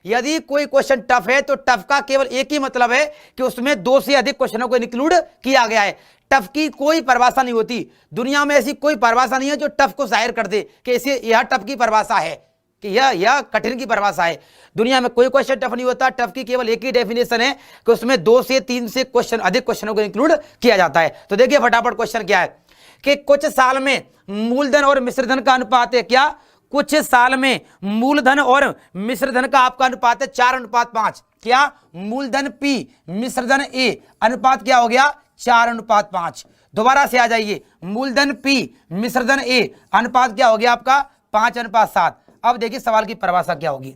S1: यदि कोई क्वेश्चन टफ है तो टफ का केवल एक ही मतलब है कि उसमें 2 से अधिक क्वेश्चनों को इंक्लूड किया गया है। टफ की कोई परिभाषा नहीं होती दुनिया में, ऐसी कोई परिभाषा नहीं है जो टफ को जाहिर कर दे कि इसे यह टफ की परिभाषा है, कि यह कठिन की परिभाषा है। दुनिया में कोई क्वेश्चन टफ नहीं होता। टफ की केवल एक ही डेफिनेशन है कि उसमें 2 से 3 से क्वेश्चन अधिक क्वेश्चनों को इंक्लूड किया जाता है। तो देखिए फटाफट क्वेश्चन क्या है कि कुछ साल में मूलधन और मिश्रधन का अनुपात है क्या, कुछ साल में मूलधन और मिश्रधन का आपका अनुपात है 4:5। क्या, मूलधन P मिश्रधन A, अनुपात क्या हो गया 4:5। दोबारा से आ जाइए, मूलधन P मिश्रधन A, अनुपात क्या हो गया आपका 5:7। अब देखिए सवाल की परिभाषा क्या होगी,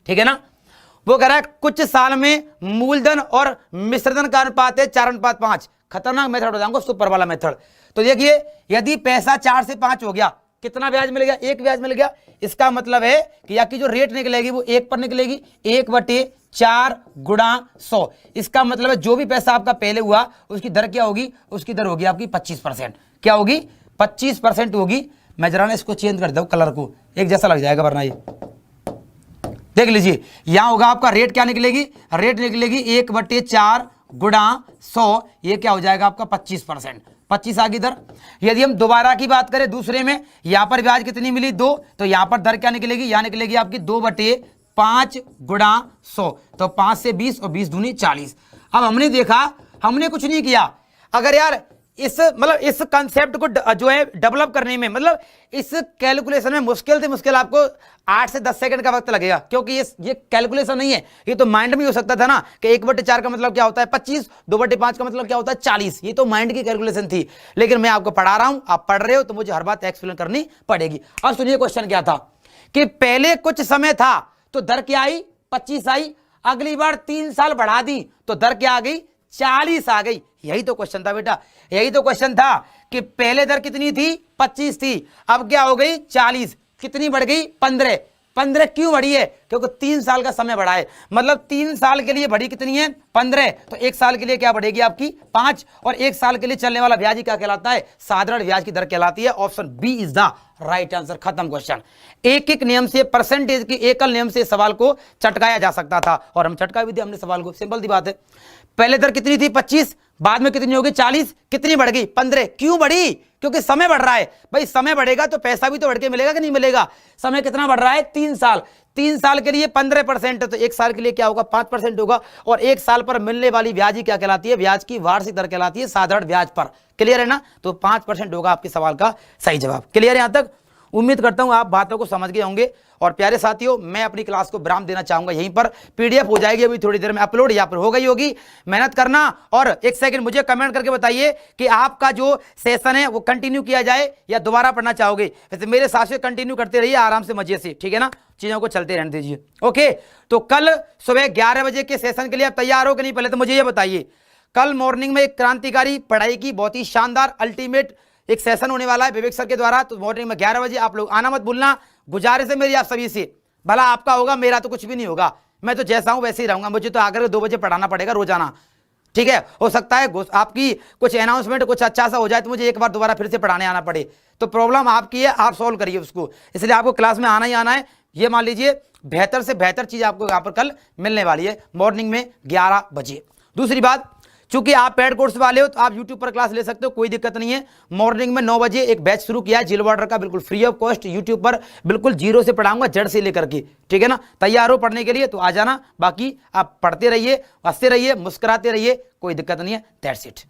S1: ठीक है ना। वो कह रहा है कुछ साल में मूलधन और मिश्रधन का अनुपात है 4:5। खतरनाक मेथड बताऊंगा, सुपर वाला मेथड। तो देखिए, यदि पैसा 4 से 5 हो गया, कितना ब्याज मिल गया, 1 ब्याज मिल गया। इसका मतलब है कि या की जो रेट निकलेगी वो 1 पर निकलेगी, 1/4 × 100। इसका मतलब है जो भी पैसा आपका पहले हुआ उसकी दर क्या होगी, उसकी दर होगी आपकी 25%। क्या होगी, 25% होगी। मैं जरा ना इसको चेंज कर दूं, कलर को एक जैसा लग जाएगा वरना ये देख लीजिए। यहां होगा आपका रेट क्या निकलेगी, रेट निकलेगी 1/4 × 100। ये क्या हो जाएगा आपका 25%, 25 आ गई दर। यदि हम दोबारा की बात करें दूसरे में, यहां पर ब्याज कितनी मिली 2, तो यहां पर दर क्या निकलेगी, यहां निकलेगी आपकी 2/5 × 100। तो 5 से 20 और 20 दूनी 40। अब हमने देखा, हमने कुछ नहीं किया। अगर यार इस कंसेप्ट को जो है डेवलप करने में, मतलब इस कैलकुलेशन में मुश्किल से मुश्किल आपको 8 से 10 सेकंड का वक्त लगेगा, क्योंकि ये कैलकुलेशन नहीं है। ये तो माइंड में हो सकता था ना कि 1/4 का मतलब क्या होता है 25, 2/5 का मतलब क्या होता है 40। ये तो माइंड की कैलकुलेशन थी, लेकिन मैं आपको पढ़ा रहा हूं, आप पढ़ रहे हो, तो मुझे हर बात एक्सप्लेन करनी पड़ेगी। अब सुनिए क्वेश्चन क्या था कि पहले कुछ समय था तो दर क्या आई 25 आई, अगली बार 3 साल बढ़ा दी तो दर क्या आ गई 40 आ गई। यही तो क्वेश्चन था बेटा, यही तो क्वेश्चन था कि पहले दर कितनी थी 25 थी, अब क्या हो गई 40। कितनी बढ़ गई 15। 15 क्यों बढ़ी है, क्योंकि 3 साल का समय बढ़ा है। मतलब 3 साल के लिए बढ़ी कितनी है 15, तो 1 साल के लिए क्या बढ़ेगी आपकी 5, और 1 साल के लिए चलने वाला ब्याज क्या कहलाता है, साधारण ब्याज की दर कहलाती है। Option B is the right answer. खत्म क्वेश्चन। एक एक नियम से, परसेंटेज के एकल नियम से सवाल को चटकाया जा सकता था, और हम चटका भी दिया हमने सवाल को। सिंपल सी बात है, पहले दर कितनी थी 25, बाद में कितनी होगी 40, कितनी बढ़ गई 15। क्यों बढ़ी, क्योंकि समय बढ़ रहा है। भाई समय बढ़ेगा तो पैसा भी तो बढ़ के मिलेगा कि नहीं मिलेगा। समय कितना बढ़ रहा है 3 साल, 3 साल के लिए 15%, तो 1 साल के लिए क्या होगा 5% होगा। और 1 साल पर मिलने वाली ब्याज ही क्या कहलाती है, ब्याज की वार्षिक दर कहलाती है साधारण ब्याज पर। क्लियर है ना, तो 5% होगा आपके सवाल का सही जवाब। क्लियर है यहां तक। उम्मीद करता हूं आप बातों को समझ गए होंगे। और प्यारे साथियों, मैं अपनी क्लास को विराम देना चाहूंगा यहीं पर। पीडीएफ हो जाएगी अभी थोड़ी देर में अपलोड, या पर हो गई होगी। मेहनत करना और एक सेकंड मुझे कमेंट करके बताइए कि आपका जो सेशन है वो कंटिन्यू किया जाए या दोबारा पढ़ना चाहोगे। वैसे मेरे साथ से कंटिन्यू करते रहिए आराम से, मजे से, ठीक है ना, चीजों को चलते रहने दीजिए। ओके, तो कल सुबह 11 बजे के सेशन के लिए आप तैयार हो कि नहीं, पहले तो मुझे ये बताइए। कल मॉर्निंग में एक क्रांतिकारी पढ़ाई की बहुत ही शानदार अल्टीमेट एक सेशन होने वाला है विवेक सर के द्वारा। तो मॉर्निंग में 11 बजे आप लोग आना मत भूलना। गुजारिश है मेरी आप सभी से, भला आपका होगा, मेरा तो कुछ भी नहीं होगा, मैं तो जैसा हूं वैसे ही रहूंगा। मुझे तो आकर 2 बजे पढ़ाना पड़ेगा रोजाना, ठीक है। हो सकता है आपकी कुछ अनाउंसमेंट कुछ अच्छा सा हो जाए तो मुझे एक बार दोबारा फिर से पढ़ाने आना पड़े, तो प्रॉब्लम आपकी है, आप सॉल्व करिए उसको। इसलिए आपको क्लास में आना ही आना है। ये मान लीजिए बेहतर से बेहतर चीज आपको यहाँ पर कल मिलने वाली है मॉर्निंग में 11 बजे। दूसरी बात, चूंकि आप पेड कोर्स वाले हो तो आप यूट्यूब पर क्लास ले सकते हो, कोई दिक्कत नहीं है। मॉर्निंग में 9 बजे एक बैच शुरू किया है जिल वाटर का, बिल्कुल फ्री ऑफ कॉस्ट, यूट्यूब पर बिल्कुल जीरो से पढ़ाऊंगा, जड़ से लेकर के, ठीक है ना। तैयार हो पढ़ने के लिए तो आ जाना। बाकी आप पढ़ते रहिए, हंसते रहिए, मुस्कुराते रहिए, कोई दिक्कत नहीं है। That's it.